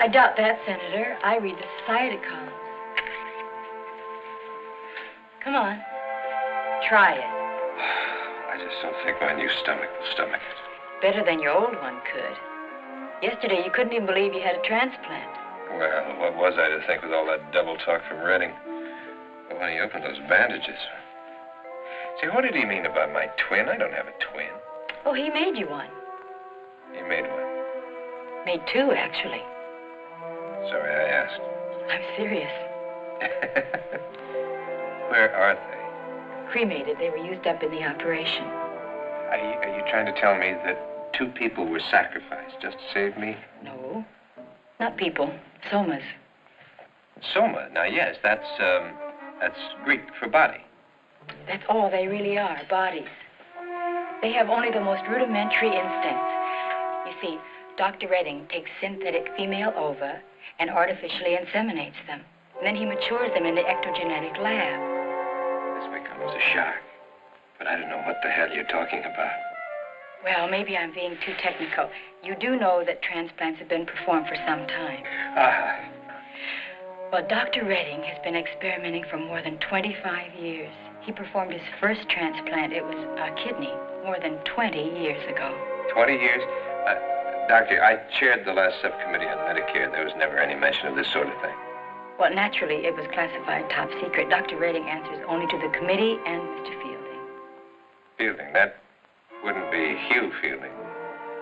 I doubt that, Senator. I read the society columns. Come on. Try it. I just don't think my new stomach will stomach it. Better than your old one could. Yesterday, you couldn't even believe you had a transplant. Well, what was I to think with all that double talk from Redding? But when he opened those bandages... See, what did he mean about my twin? I don't have a twin. Oh, he made you one. He made one. Made two, actually. Sorry I asked. I'm serious. Where are they? Cremated. They were used up in the operation. Are you trying to tell me that two people were sacrificed just to save me? No. Not people. Somas. Soma. Now, yes, that's Greek for body. That's all they really are, bodies. They have only the most rudimentary instincts. You see, Dr. Redding takes synthetic female ova and artificially inseminates them. And then he matures them in the ectogenetic lab. This becomes a shock. But I don't know what the hell you're talking about. Well, maybe I'm being too technical. You do know that transplants have been performed for some time. Well, Dr. Redding has been experimenting for more than 25 years. He performed his first transplant. It was a kidney more than 20 years ago. 20 years? Doctor, I chaired the last subcommittee on Medicare. There was never any mention of this sort of thing. Well, naturally, it was classified top secret. Dr. Redding answers only to the committee and Mr. Fielding. Fielding? That wouldn't be Hugh Fielding.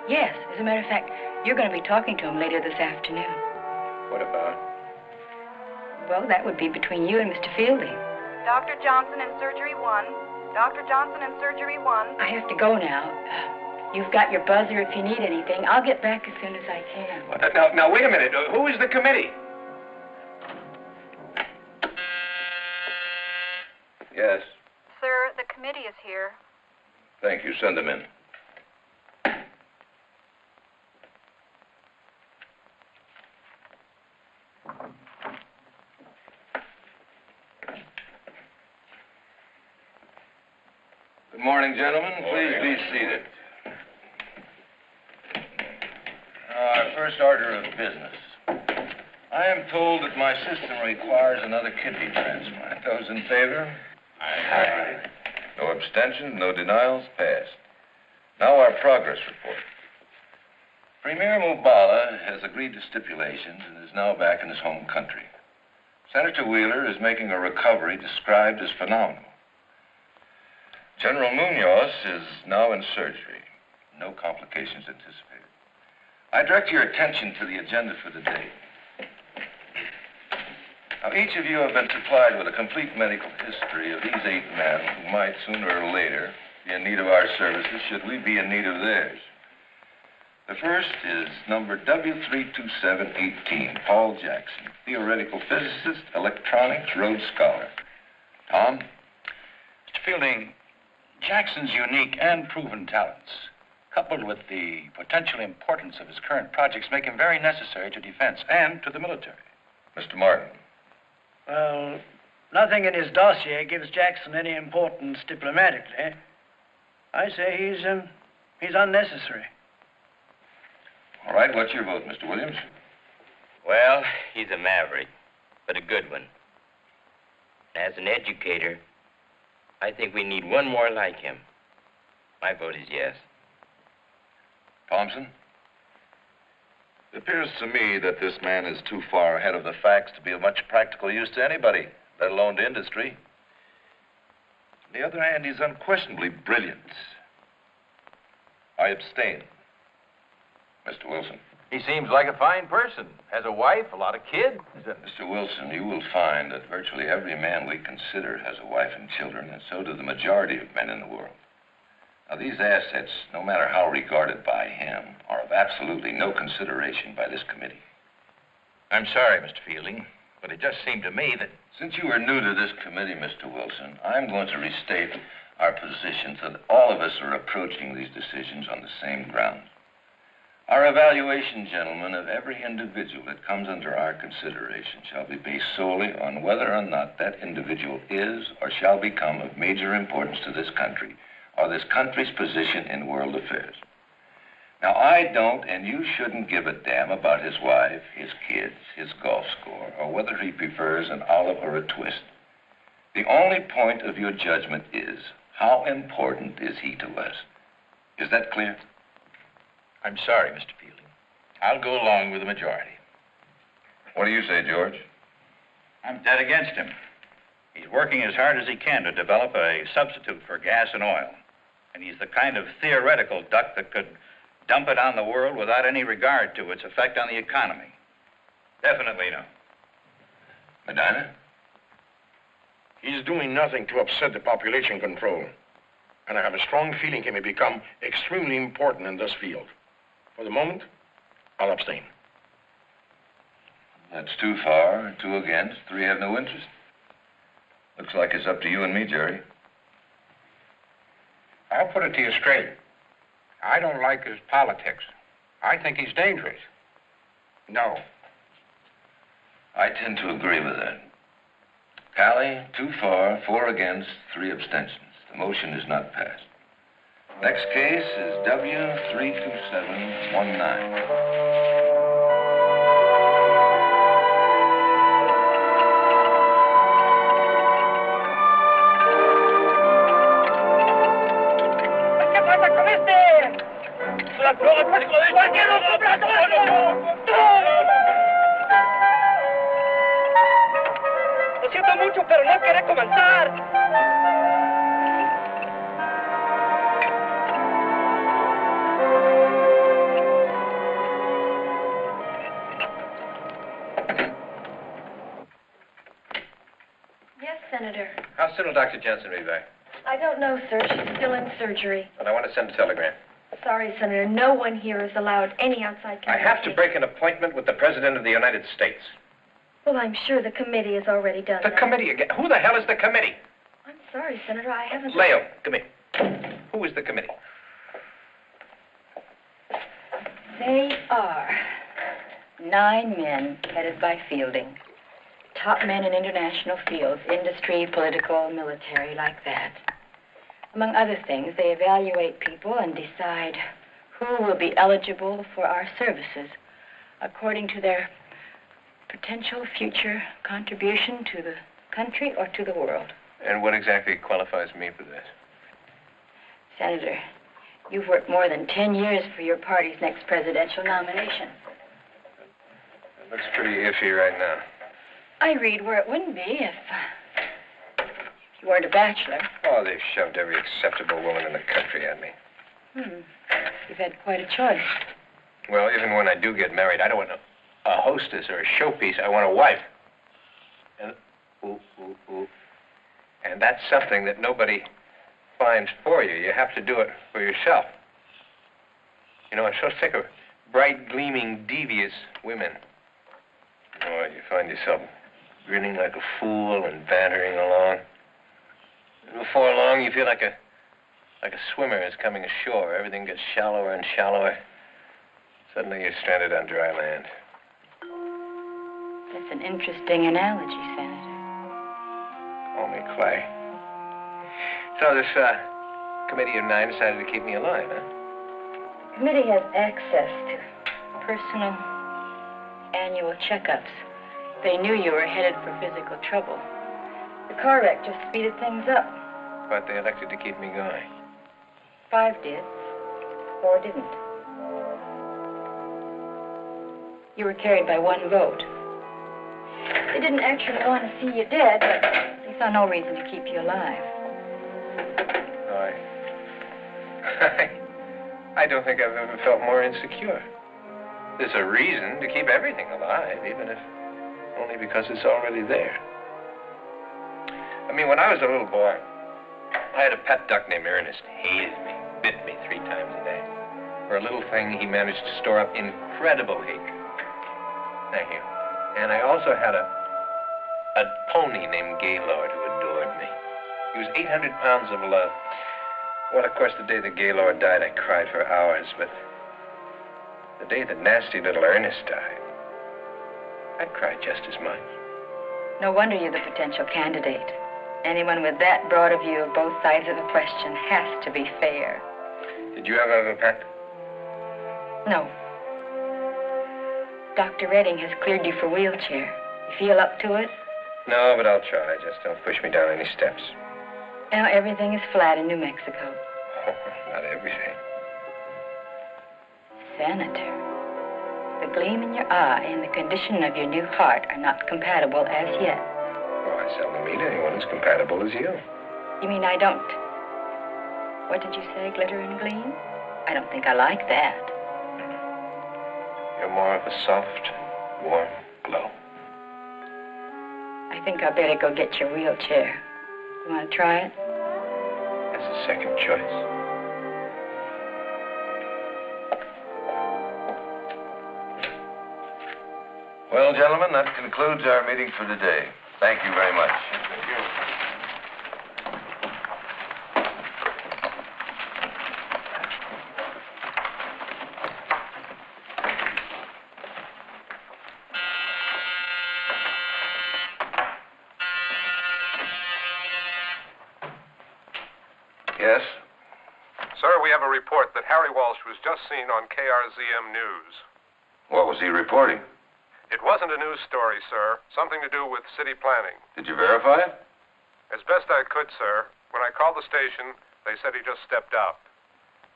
Yes, as a matter of fact, you're going to be talking to him later this afternoon. What about? Well, that would be between you and Mr. Fielding. Dr. Johnson in Surgery 1. Dr. Johnson in Surgery 1. I have to go now. You've got your buzzer if you need anything. I'll get back as soon as I can. Now, wait a minute. Who is the committee? Yes. Sir, the committee is here. Thank you. Send them in. Good morning, gentlemen. Please be seated. Our first order of business. I am told that my system requires another kidney transplant. Those in favor? Aye. No abstentions, no denials, passed. Now our progress report. Premier Mubala has agreed to stipulations and is now back in his home country. Senator Wheeler is making a recovery described as phenomenal. General Munoz is now in surgery. No complications anticipated. I direct your attention to the agenda for the day. Now, each of you have been supplied with a complete medical history of these 8 men who might, sooner or later, be in need of our services should we be in need of theirs. The first is number W32718, Paul Jackson, theoretical physicist, electronics, Rhodes Scholar. Tom? Mr. Fielding, Jackson's unique and proven talents, coupled with the potential importance of his current projects, make him very necessary to defense and to the military. Mr. Martin? Well, nothing in his dossier gives Jackson any importance diplomatically. I say he's unnecessary. All right, what's your vote, Mr. Williams? Well, he's a maverick, but a good one. As an educator, I think we need one more like him. My vote is yes. Thompson? It appears to me that this man is too far ahead of the facts to be of much practical use to anybody, let alone to industry. On the other hand, he's unquestionably brilliant. I abstain. Mr. Wilson? He seems like a fine person. Has a wife, a lot of kids. Mr. Wilson, you will find that virtually every man we consider has a wife and children, and so do the majority of men in the world. Now, these assets, no matter how regarded by him, are of absolutely no consideration by this committee. I'm sorry, Mr. Fielding, but it just seemed to me that... Since you are new to this committee, Mr. Wilson, I'm going to restate our position so that all of us are approaching these decisions on the same grounds. Our evaluation, gentlemen, of every individual that comes under our consideration shall be based solely on whether or not that individual is or shall become of major importance to this country or this country's position in world affairs. Now, I don't, and you shouldn't give a damn about his wife, his kids, his golf score, or whether he prefers an olive or a twist. The only point of your judgment is, how important is he to us? Is that clear? I'm sorry, Mr. Fielding. I'll go along with the majority. What do you say, George? I'm dead against him. He's working as hard as he can to develop a substitute for gas and oil. And he's the kind of theoretical duck that could dump it on the world without any regard to its effect on the economy. Definitely no. Medina? He's doing nothing to upset the population control. And I have a strong feeling he may become extremely important in this field. For the moment, I'll abstain. That's 2 for, 2 against, 3 have no interest. Looks like it's up to you and me, Jerry. I'll put it to you straight. I don't like his politics. I think he's dangerous. No. I tend to agree with that. Tally, 2 for, 4 against, 3 abstentions. The motion is not passed. Next case is W32719. Lo siento mucho, pero no quiere comenzar. Yes, Senator. How soon will Dr. Jensen be back? I don't know, sir. She's still in surgery. And I want to send a telegram. Sorry, Senator. No one here is allowed any outside I communication. have to break an appointment with the President of the United States. Well, I'm sure the committee has already done The that. committee again? Who the hell is the committee? I'm sorry. sorry, Senator, I haven't... Leo, come here. Who is the committee? They are 9 men headed by Fielding. Top men in international fields, industry, political, military, like that. Among other things, they evaluate people and decide who will be eligible for our services according to their potential future contribution to the country or to the world. And what exactly qualifies me for this? Senator, you've worked more than 10 years for your party's next presidential nomination. It looks pretty iffy right now. I read where it wouldn't be if you weren't a bachelor. Oh, they've shoved every acceptable woman in the country at me. You've had quite a choice. Well, even when I do get married, I don't want a hostess or a showpiece. I want a wife. And, and that's something that nobody finds for you. You have to do it for yourself. You know, I'm so sick of bright, gleaming, devious women. Oh, you find yourself grinning like a fool and bantering along. And before long, you feel like a swimmer is coming ashore. Everything gets shallower and shallower. Suddenly, you're stranded on dry land. That's an interesting analogy, Senator. Call me Clay. So this committee of 9 decided to keep me alive, huh? The committee has access to personal annual checkups. They knew you were headed for physical trouble. The car wreck just speeded things up. But they elected to keep me going. 5 did, 4 didn't. You were carried by 1 vote. They didn't actually want to see you dead, but they saw no reason to keep you alive. I don't think I've ever felt more insecure. There's a reason to keep everything alive, even if only because it's already there. I mean, when I was a little boy, I had a pet duck named Ernest. Hated me, bit me 3 times a day. For a little thing, he managed to store up incredible hatred. Thank you. And I also had a pony named Gaylord who adored me. He was 800 pounds of love. Well, of course, the day that Gaylord died, I cried for hours, but the day that nasty little Ernest died, I cried just as much. No wonder you're the potential candidate. Anyone with that broad a view of both sides of a question has to be fair. Did you ever have a pet? No. Dr. Redding has cleared you for wheelchair. You feel up to it? No, but I'll try. Just don't push me down any steps. Now everything is flat in New Mexico. Oh, not everything. Senator, the gleam in your eye and the condition of your new heart are not compatible as yet. Oh, I seldom meet anyone as compatible as you. You mean I don't... What did you say, glitter and gleam? I don't think I like that. You're more of a soft, warm glow. I think I better go get your wheelchair. You want to try it? That's a second choice. Well, gentlemen, that concludes our meeting for today. Thank you very much. Thank you. Yes? Sir, we have a report that Harry Walsh was just seen on KRZM News. What was he reporting? It wasn't a news story, sir. Something to do with city planning. Did you verify it? As best I could, sir. When I called the station, they said he just stepped out.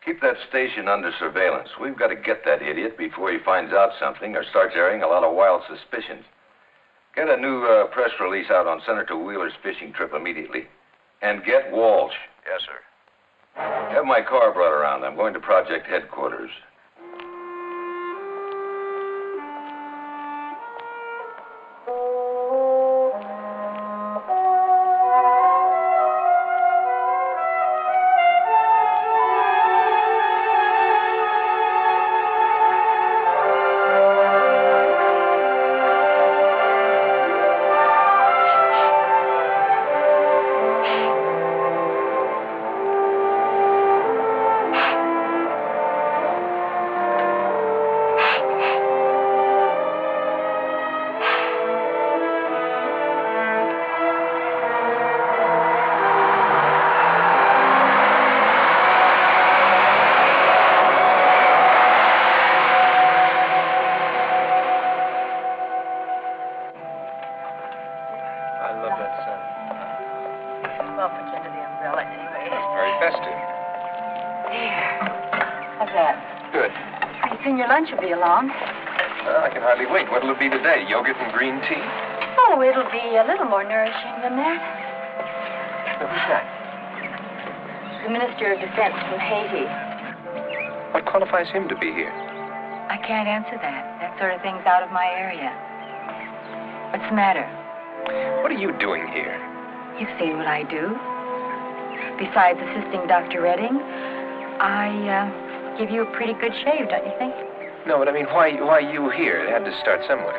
Keep that station under surveillance. We've got to get that idiot before he finds out something or starts airing a lot of wild suspicions. Get a new press release out on Senator Wheeler's fishing trip immediately. And get Walsh. Yes, sir. Have my car brought around. I'm going to project headquarters. I'll put you under the umbrella anyway. Very festive. There. How's that? Good. Pretty soon your lunch will be along. I can hardly wait. What'll it be today? Yogurt and green tea? Oh, it'll be a little more nourishing than that. Who's that? The Minister of Defense from Haiti. What qualifies him to be here? I can't answer that. That sort of thing's out of my area. What's the matter? What are you doing here? You've seen what I do. Besides assisting Dr. Redding, I give you a pretty good shave, don't you think? No, but I mean, why you here? It had to start somewhere.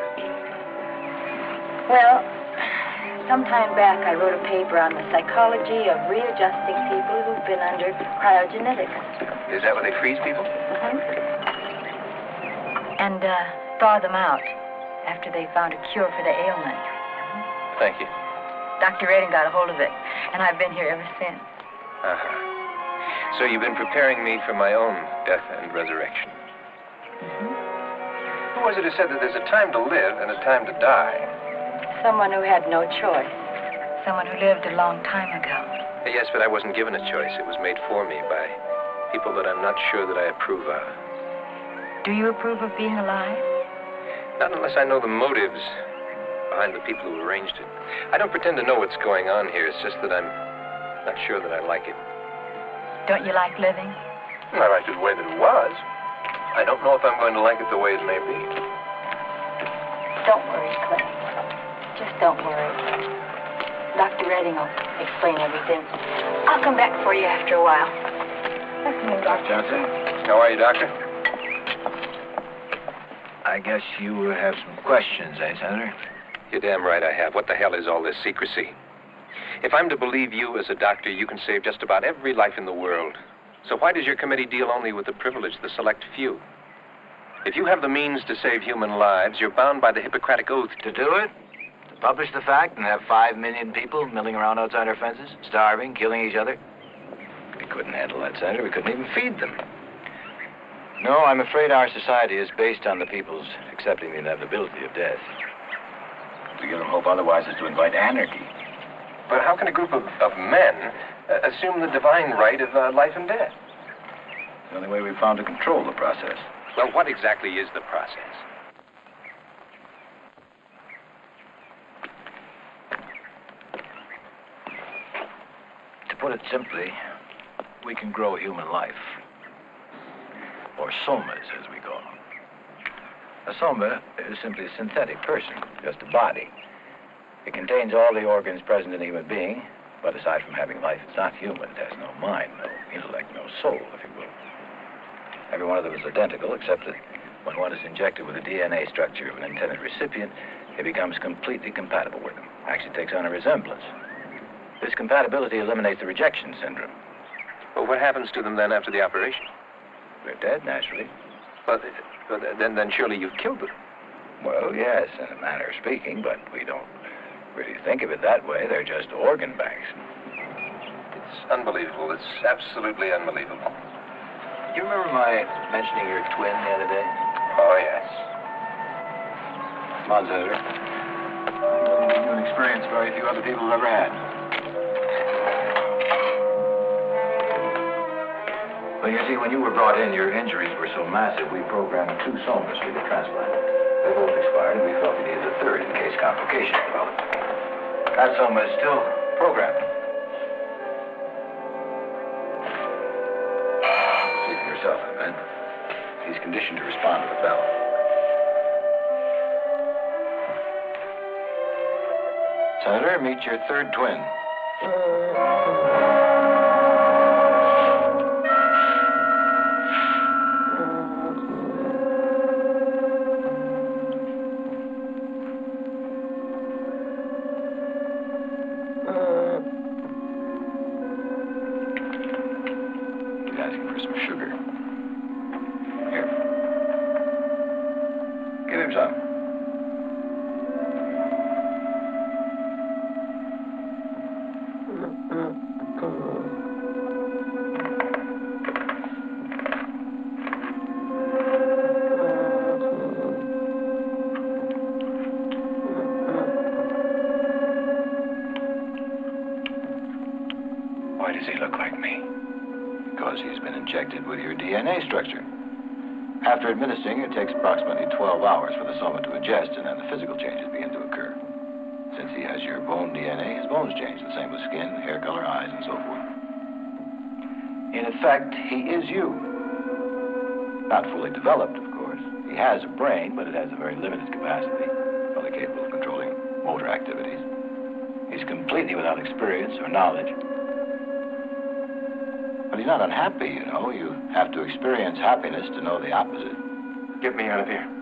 Well, some time back I wrote a paper on the psychology of readjusting people who've been under cryogenetics. Is that where they freeze people? And thaw them out after they found a cure for the ailment. Thank you. Dr. Redding got a hold of it, and I've been here ever since. So you've been preparing me for my own death and resurrection. Who was it who said that there's a time to live and a time to die? Someone who had no choice. Someone who lived a long time ago. Yes, but I wasn't given a choice. It was made for me by people that I'm not sure that I approve of. Do you approve of being alive? Not unless I know the motives behind the people who arranged it. I don't pretend to know what's going on here. It's just that I'm not sure that I like it. Don't you like living? I liked it the way that it was. I don't know if I'm going to like it the way it may be. Don't worry, Clay. Just don't worry. Dr. Redding will explain everything. I'll come back for you after a while. Doc Johnson? How are you, Doctor? I guess you have some questions, eh, Senator? You're damn right I have. What the hell is all this secrecy? If I'm to believe you as a doctor, you can save just about every life in the world. So why does your committee deal only with the privileged, the select few? If you have the means to save human lives, you're bound by the Hippocratic Oath. To do it? To publish the fact and have 5 million people milling around outside our fences, starving, killing each other? We couldn't handle that, Senator. We couldn't even feed them. No, I'm afraid our society is based on the people's accepting the inevitability of death. To give them hope otherwise is to invite anarchy. But how can a group of men assume the divine right of life and death? The only way we've found to control the process. Well, what exactly is the process? To put it simply, we can grow human life. Or somas, as we call them. A soma is simply a synthetic person, just a body. It contains all the organs present in a human being, but aside from having life, it's not human. It has no mind, no intellect, no soul, if you will. Every one of them is identical, except that when one is injected with the DNA structure of an intended recipient, it becomes completely compatible with them. Actually takes on a resemblance. This compatibility eliminates the rejection syndrome. Well, what happens to them then after the operation? They're dead, naturally. But then surely you've killed them. Well, yes, in a manner of speaking, but we don't really think of it that way. They're just organ banks. It's unbelievable. It's absolutely unbelievable. You remember my mentioning your twin the other day? Oh, yes. Come on, Senator. I'm giving you an experience very few other people have ever had. Well, you see, when you were brought in, your injuries were so massive, we programmed 2 somas for your transplant. They both expired, and we felt we needed a third in case complications developed. That soma is still programmed. See for yourself, man. He's conditioned to respond to the bell. Senator, meet your third twin. Why does he look like me? Because he's been injected with your DNA structure. After administering, it takes approximately 12 hours for the soma to adjust, and then the physical changes begin to occur. Since he has your bone DNA, his bones change, the same with skin, hair color, eyes, and so forth. In effect, he is you. Not fully developed, of course. He has a brain, but it has a very limited capacity, only capable of controlling motor activities. He's completely without experience or knowledge. But he's not unhappy, you know. You have to experience happiness to know the opposite. Get me out of here.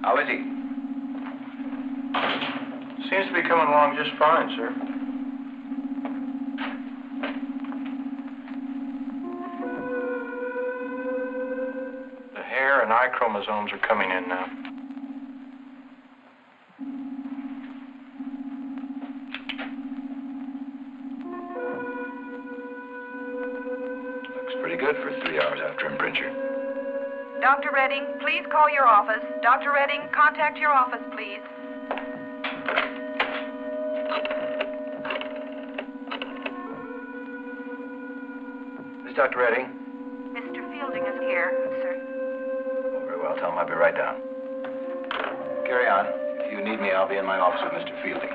How is he? Seems to be coming along just fine, sir. The hair and eye chromosomes are coming in now. Looks pretty good for 3 hours after imprinture. Dr. Redding, please call your office. Dr. Redding, contact your office, please. This is Dr. Redding. Mr. Fielding is here, sir. Oh, very well. Tell him I'll be right down. Carry on. If you need me, I'll be in my office with Mr. Fielding.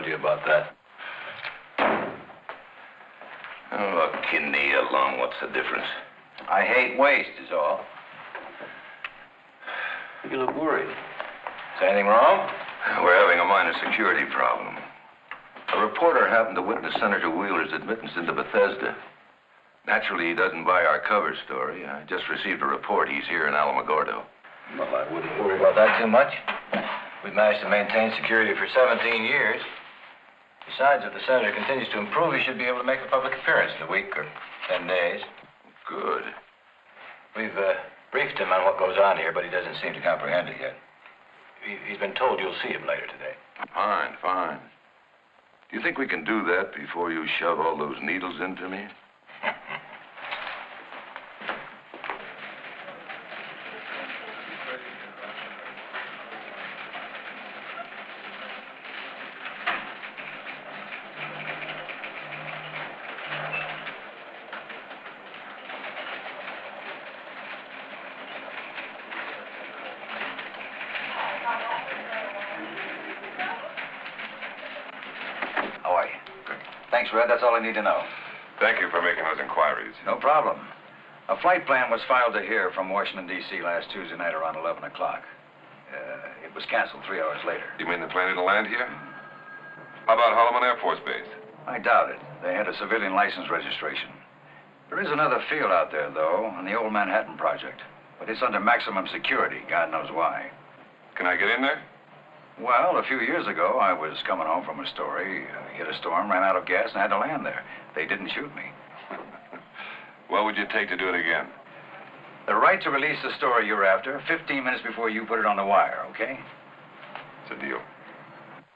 About that. Oh, a kidney, a lung, what's the difference? I hate waste, is all. You look worried. Is anything wrong? We're having a minor security problem. A reporter happened to witness Senator Wheeler's admittance into Bethesda. Naturally, he doesn't buy our cover story. I just received a report he's here in Alamogordo. Well, I wouldn't worry about that too much. We've managed to maintain security for 17 years. Besides, if the senator continues to improve, he should be able to make a public appearance in a week or 10 days. Good. We've briefed him on what goes on here, but he doesn't seem to comprehend it yet. He's been told you'll see him later today. Fine, fine. Do you think we can do that before you shove all those needles into me? Thanks, Red. That's all I need to know. Thank you for making those inquiries. No problem. A flight plan was filed to here from Washington, D.C. last Tuesday night around 11 o'clock. It was canceled 3 hours later. You mean the plane didn't land here? How about Holloman Air Force Base? I doubt it. They had a civilian license registration. There is another field out there, though, on the old Manhattan Project. But it's under maximum security. God knows why. Can I get in there? Well, a few years ago, I was coming home from a story, hit a storm, ran out of gas, and had to land there. They didn't shoot me. What would you take to do it again? The right to release the story you're after 15 minutes before you put it on the wire, okay? It's a deal.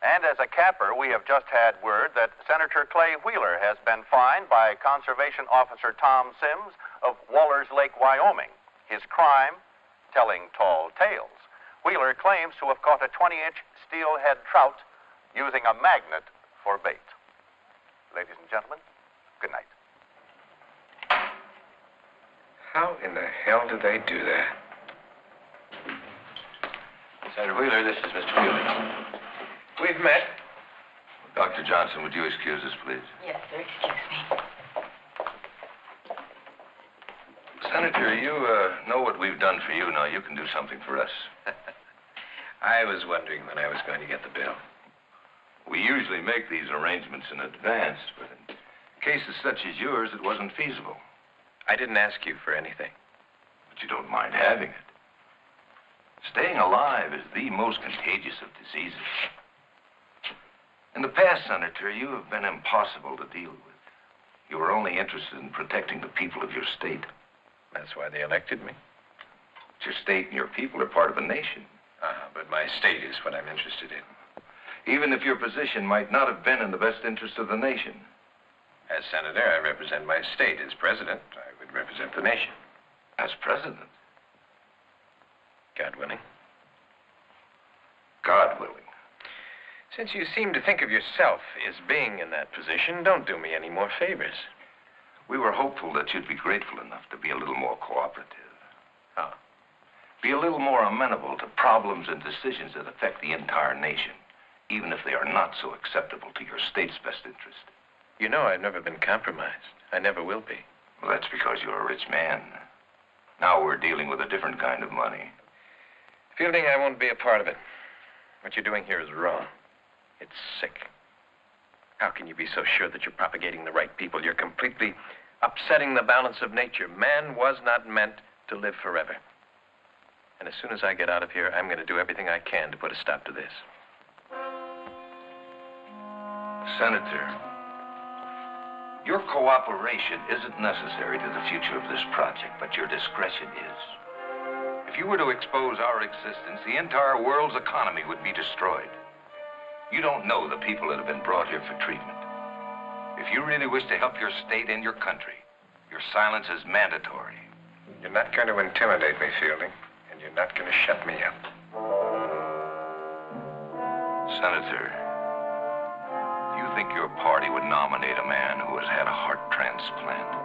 And as a capper, we have just had word that Senator Clay Wheeler has been fined by Conservation Officer Tom Sims of Wallers Lake, Wyoming. His crime, telling tall tales. Wheeler claims to have caught a 20-inch steelhead trout using a magnet for bait. Ladies and gentlemen, good night. How in the hell did they do that? Senator Wheeler, this is Mr. Wheeler. We've met. Dr. Johnson, would you excuse us, please? Yes, sir. Excuse me. Senator, you know what we've done for you. Now you can do something for us. I was wondering when I was going to get the bill. We usually make these arrangements in advance, but in cases such as yours, it wasn't feasible. I didn't ask you for anything. But you don't mind having it. Staying alive is the most contagious of diseases. In the past, Senator, you have been impossible to deal with. You were only interested in protecting the people of your state. That's why they elected me. But your state and your people are part of a nation. But my state is what I'm interested in. Even if your position might not have been in the best interest of the nation. As senator, I represent my state. As president, I would represent the nation. As president? God willing. God willing. Since you seem to think of yourself as being in that position, don't do me any more favors. We were hopeful that you'd be grateful enough to be a little more cooperative. How? Be a little more amenable to problems and decisions that affect the entire nation, even if they are not so acceptable to your state's best interest. You know I've never been compromised. I never will be. Well, that's because you're a rich man. Now we're dealing with a different kind of money. Fielding, I won't be a part of it. What you're doing here is wrong. It's sick. How can you be so sure that you're propagating the right people? You're completely upsetting the balance of nature. Man was not meant to live forever. And as soon as I get out of here, I'm going to do everything I can to put a stop to this. Senator, your cooperation isn't necessary to the future of this project, but your discretion is. If you were to expose our existence, the entire world's economy would be destroyed. You don't know the people that have been brought here for treatment. If you really wish to help your state and your country, your silence is mandatory. You're not going to intimidate me, Fielding, and you're not going to shut me up. Senator, you think your party would nominate a man who has had a heart transplant?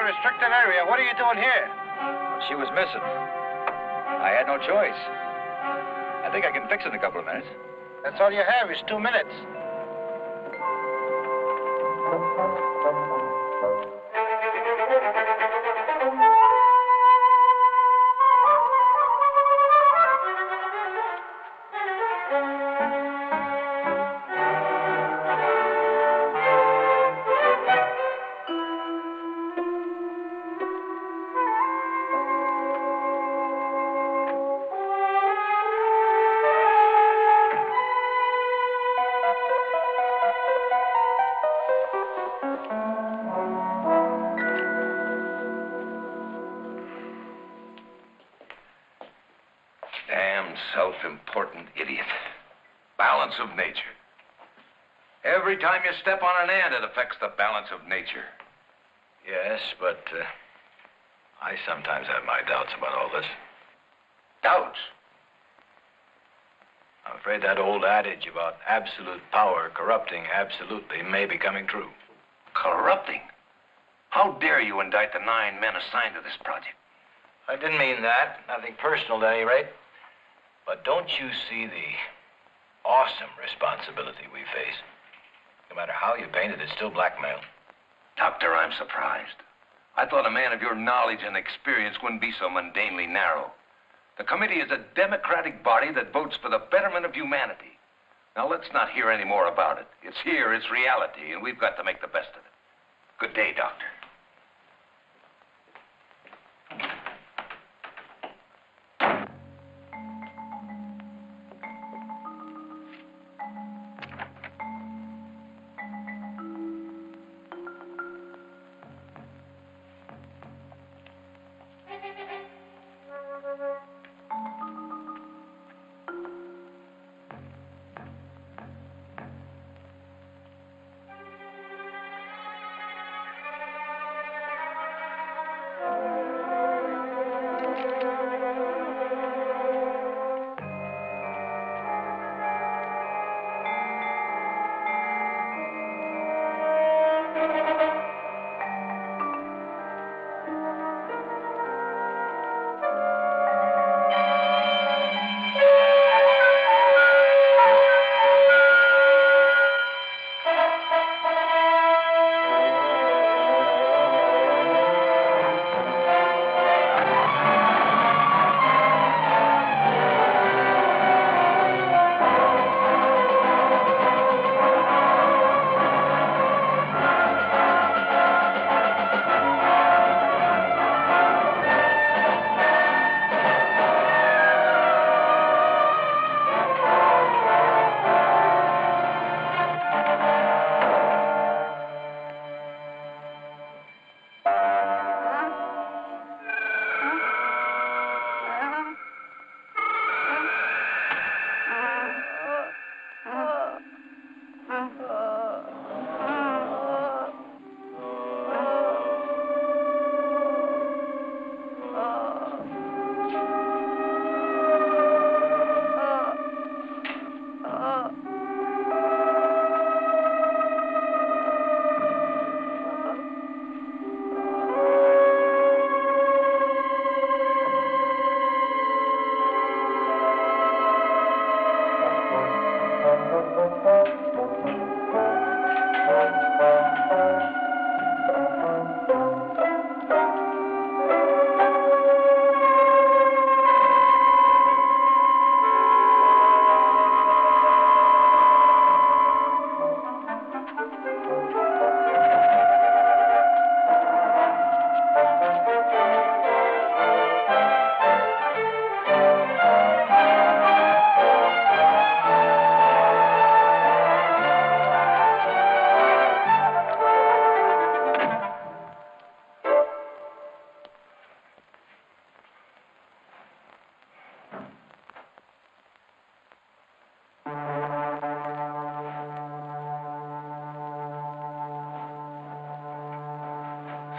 Restricted area. What are you doing here? She was missing. I had no choice. I think I can fix it in a couple of minutes. That's all you have is 2 minutes. Self-important idiot. Balance of nature. Every time you step on an ant, it affects the balance of nature. Yes, but I sometimes have my doubts about all this. Doubts? I'm afraid that old adage about absolute power corrupting absolutely may be coming true. Corrupting? How dare you indict the 9 men assigned to this project? I didn't mean that. Nothing personal, at any rate. But don't you see the awesome responsibility we face? No matter how you paint it, it's still blackmail. Doctor, I'm surprised. I thought a man of your knowledge and experience wouldn't be so mundanely narrow. The committee is a democratic body that votes for the betterment of humanity. Now, let's not hear any more about it. It's here, it's reality, and we've got to make the best of it. Good day, Doctor.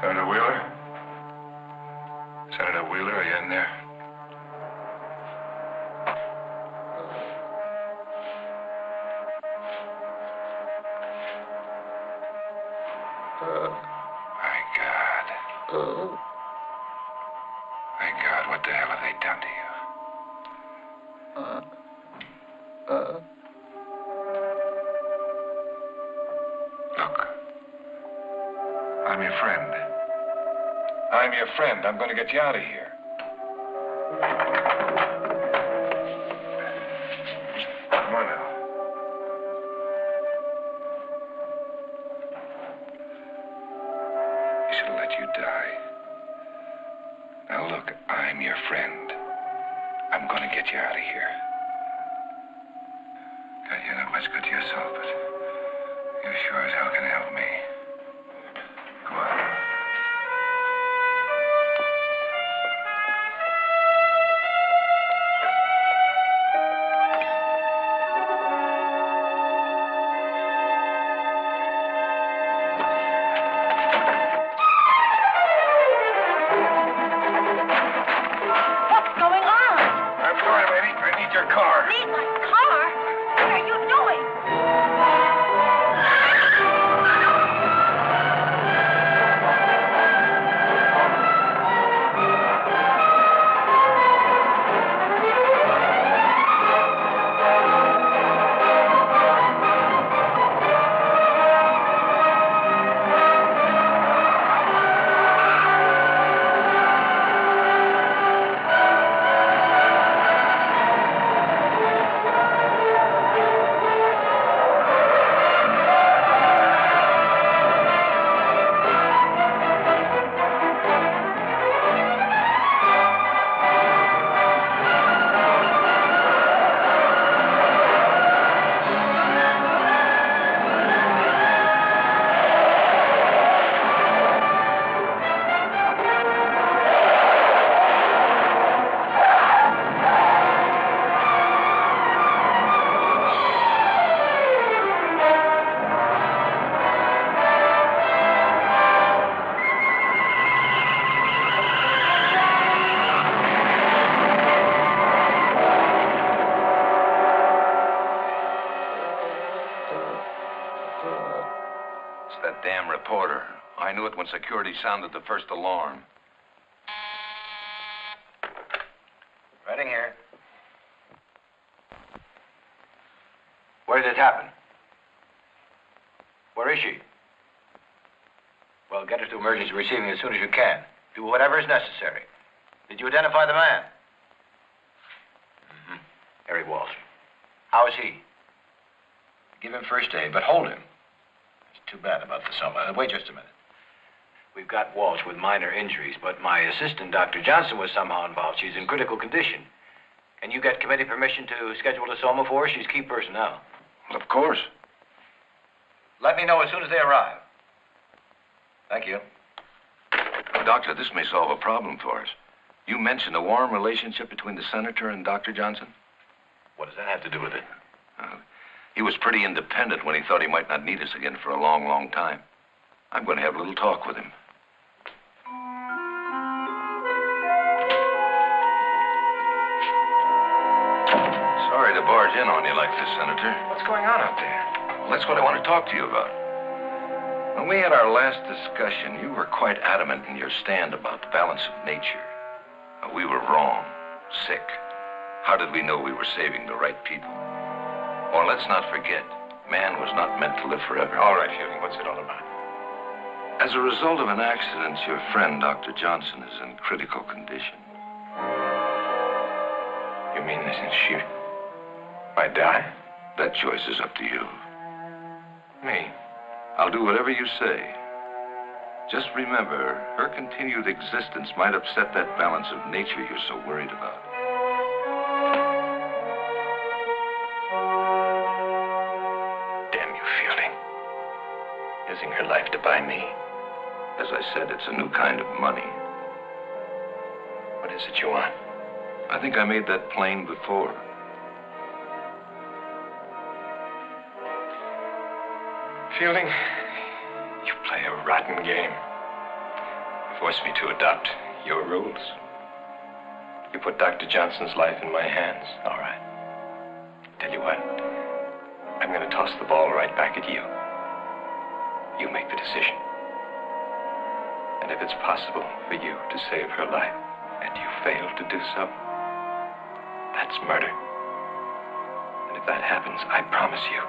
Senator Wheeler? Senator Wheeler, are you in there? My God. My God, what the hell have they done to you? Look. I'm your friend. I'm your friend. I'm going to get you out of here. Come on now. He should have let you die. Now look, I'm your friend. I'm going to get you out of here. God, you're not much good to yourself, but you sure as hell can help me. Go on. What's going on? I'm sorry, lady. I need your car. Need my car? What are you doing? It's that damn reporter. I knew it when security sounded the first alarm. Reading here. Where did it happen? Where is she? Well, get her to emergency receiving as soon as you can. Do whatever is necessary. Did you identify the man? Mm-hmm. Harry Walsh. How is he? Give him first aid, but hold him. It's too bad about the summer. Wait just a minute. We've got Walsh with minor injuries, but my assistant, Dr. Johnson, was somehow involved. She's in critical condition. Can you get committee permission to schedule a soma for her? She's key personnel. Well, of course. Let me know as soon as they arrive. Thank you. Doctor, this may solve a problem for us. You mentioned a warm relationship between the senator and Dr. Johnson? What does that have to do with it? He was pretty independent when he thought he might not need us again for a long, long time. I'm going to have a little talk with him. Sorry to barge in on you like this, Senator. What's going on out there? Well, that's what I want to talk to you about. When we had our last discussion, you were quite adamant in your stand about the balance of nature. We were wrong, sick. How did we know we were saving the right people? Or let's not forget, man was not meant to live forever. All right, Fielding, what's it all about? As a result of an accident, your friend, Dr. Johnson, is in critical condition. You mean she might die? That choice is up to you. Me? I'll do whatever you say. Just remember, her continued existence might upset that balance of nature you're so worried about. Damn you, Fielding. Using her life to buy me. As I said, it's a new kind of money. What is it you want? I think I made that plain before. Fielding, you play a rotten game. You force me to adopt your rules. You put Dr. Johnson's life in my hands. All right. Tell you what, I'm going to toss the ball right back at you. You make the decision. And if it's possible for you to save her life, and you fail to do so, that's murder. And if that happens, I promise you,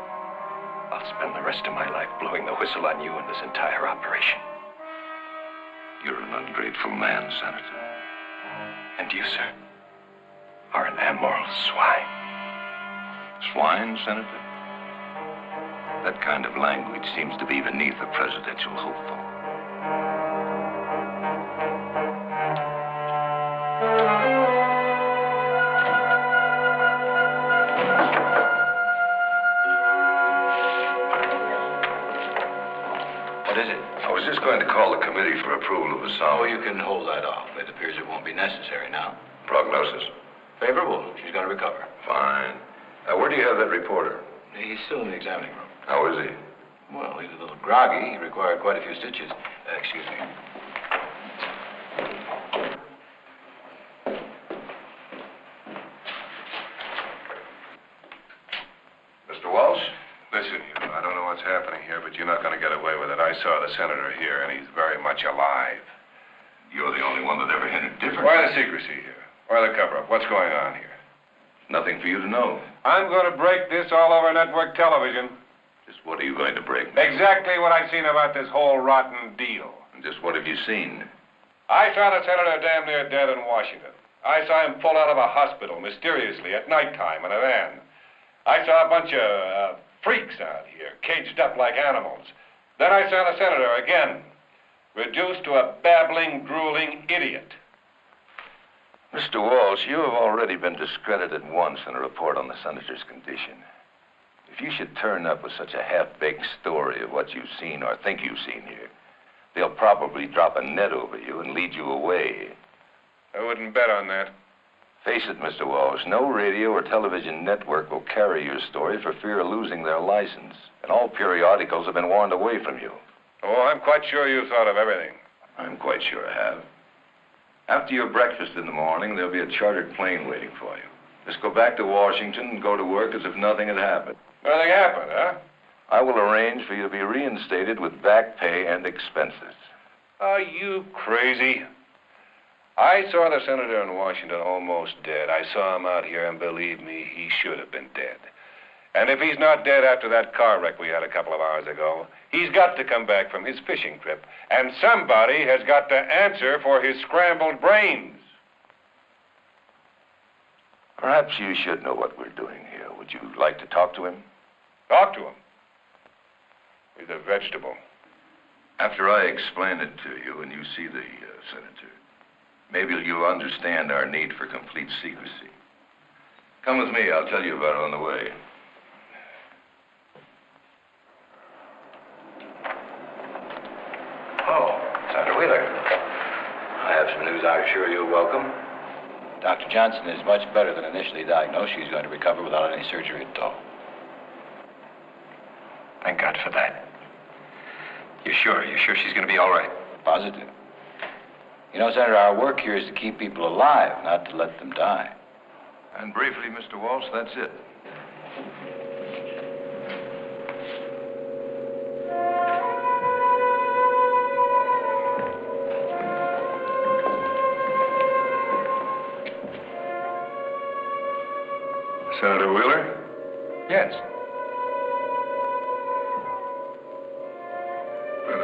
I'll spend the rest of my life blowing the whistle on you and this entire operation. You're an ungrateful man, Senator. And you, sir, are an amoral swine. Swine, Senator? That kind of language seems to be beneath a presidential hopeful. What is it? I was just going to call the committee for approval of the sum. Oh, you can hold that off. It appears it won't be necessary now. Prognosis? Favorable. She's going to recover. Fine. Where do you have that reporter? He's still in the examining room. How is he? Well, he's a little groggy. He required quite a few stitches. Excuse me. Mr. Walsh? Listen, I don't know what's happening here, but you're not going to get away with it. I saw the senator here, and he's very much alive. You're the only one that ever hinted different. Why the secrecy here? Why the cover-up? What's going on here? Nothing for you to know. I'm going to break this all over network television. Just what are you going to break? Exactly what I've seen about this whole rotten deal. And just what have you seen? I saw the senator damn near dead in Washington. I saw him pulled out of a hospital mysteriously at nighttime in a van. I saw a bunch of freaks out here, caged up like animals. Then I saw the senator again, reduced to a babbling, drooling idiot. Mr. Walsh, you have already been discredited once in a report on the senator's condition. If you should turn up with such a half-baked story of what you've seen or think you've seen here, they'll probably drop a net over you and lead you away. I wouldn't bet on that. Face it, Mr. Walsh, no radio or television network will carry your story for fear of losing their license. And all periodicals have been warned away from you. Oh, I'm quite sure you've thought of everything. I'm quite sure I have. After your breakfast in the morning, there'll be a chartered plane waiting for you. Just go back to Washington and go to work as if nothing had happened. Nothing happened, huh? I will arrange for you to be reinstated with back pay and expenses. Are you crazy? I saw the senator in Washington almost dead. I saw him out here, and believe me, he should have been dead. And if he's not dead after that car wreck we had a couple of hours ago, he's got to come back from his fishing trip. And somebody has got to answer for his scrambled brains. Perhaps you should know what we're doing here. Would you like to talk to him? Talk to him. He's a vegetable. After I explain it to you and you see the senator, maybe you'll understand our need for complete secrecy. Come with me. I'll tell you about it on the way. Oh, Senator Wheeler. I have some news I'm sure you'll welcome. Dr. Johnson is much better than initially diagnosed. She's going to recover without any surgery at all. Thank God for that. You're sure? You're sure she's going to be all right? Positive. You know, Senator, our work here is to keep people alive, not to let them die. And briefly, Mr. Walsh, that's it. Senator Wheeler? Yes. But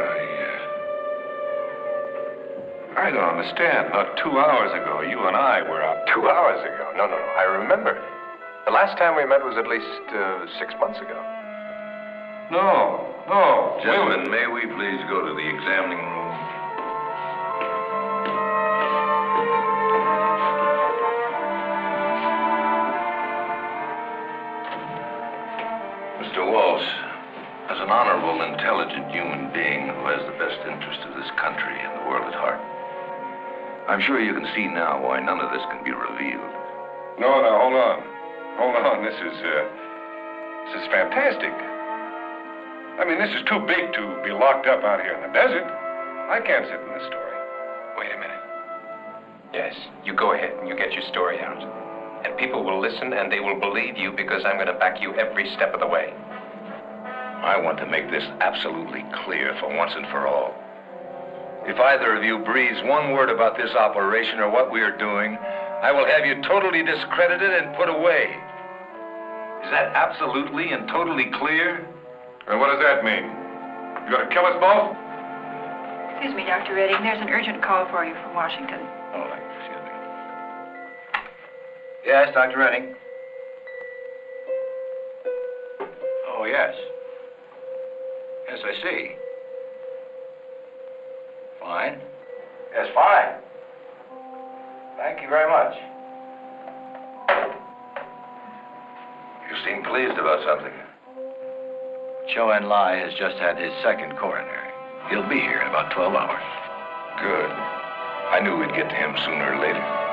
I don't understand. Not 2 hours ago, you and I were out. 2 hours ago? No. I remember. The last time we met was at least 6 months ago. No. Gentlemen, may we please go to the examining room? Mr. Walsh, as an honorable, intelligent human being who has the best interest of this country and the world at heart, I'm sure you can see now why none of this can be revealed. No, hold on. This is fantastic. I mean, this is too big to be locked up out here in the desert. I can't sit in this story. Wait a minute. Yes, you go ahead and you get your story out. And people will listen and they will believe you because I'm going to back you every step of the way. I want to make this absolutely clear for once and for all. If either of you breathes one word about this operation or what we are doing, I will have you totally discredited and put away. Is that absolutely and totally clear? And what does that mean? You gonna kill us both? Excuse me, Dr. Redding. There's an urgent call for you from Washington. Oh, excuse me. Yes, Dr. Redding. Oh, yes. Yes, I see. Fine. Yes, fine. Thank you very much. You seem pleased about something. Cho En Lai has just had his second coronary. He'll be here in about 12 hours. Good. I knew we'd get to him sooner or later.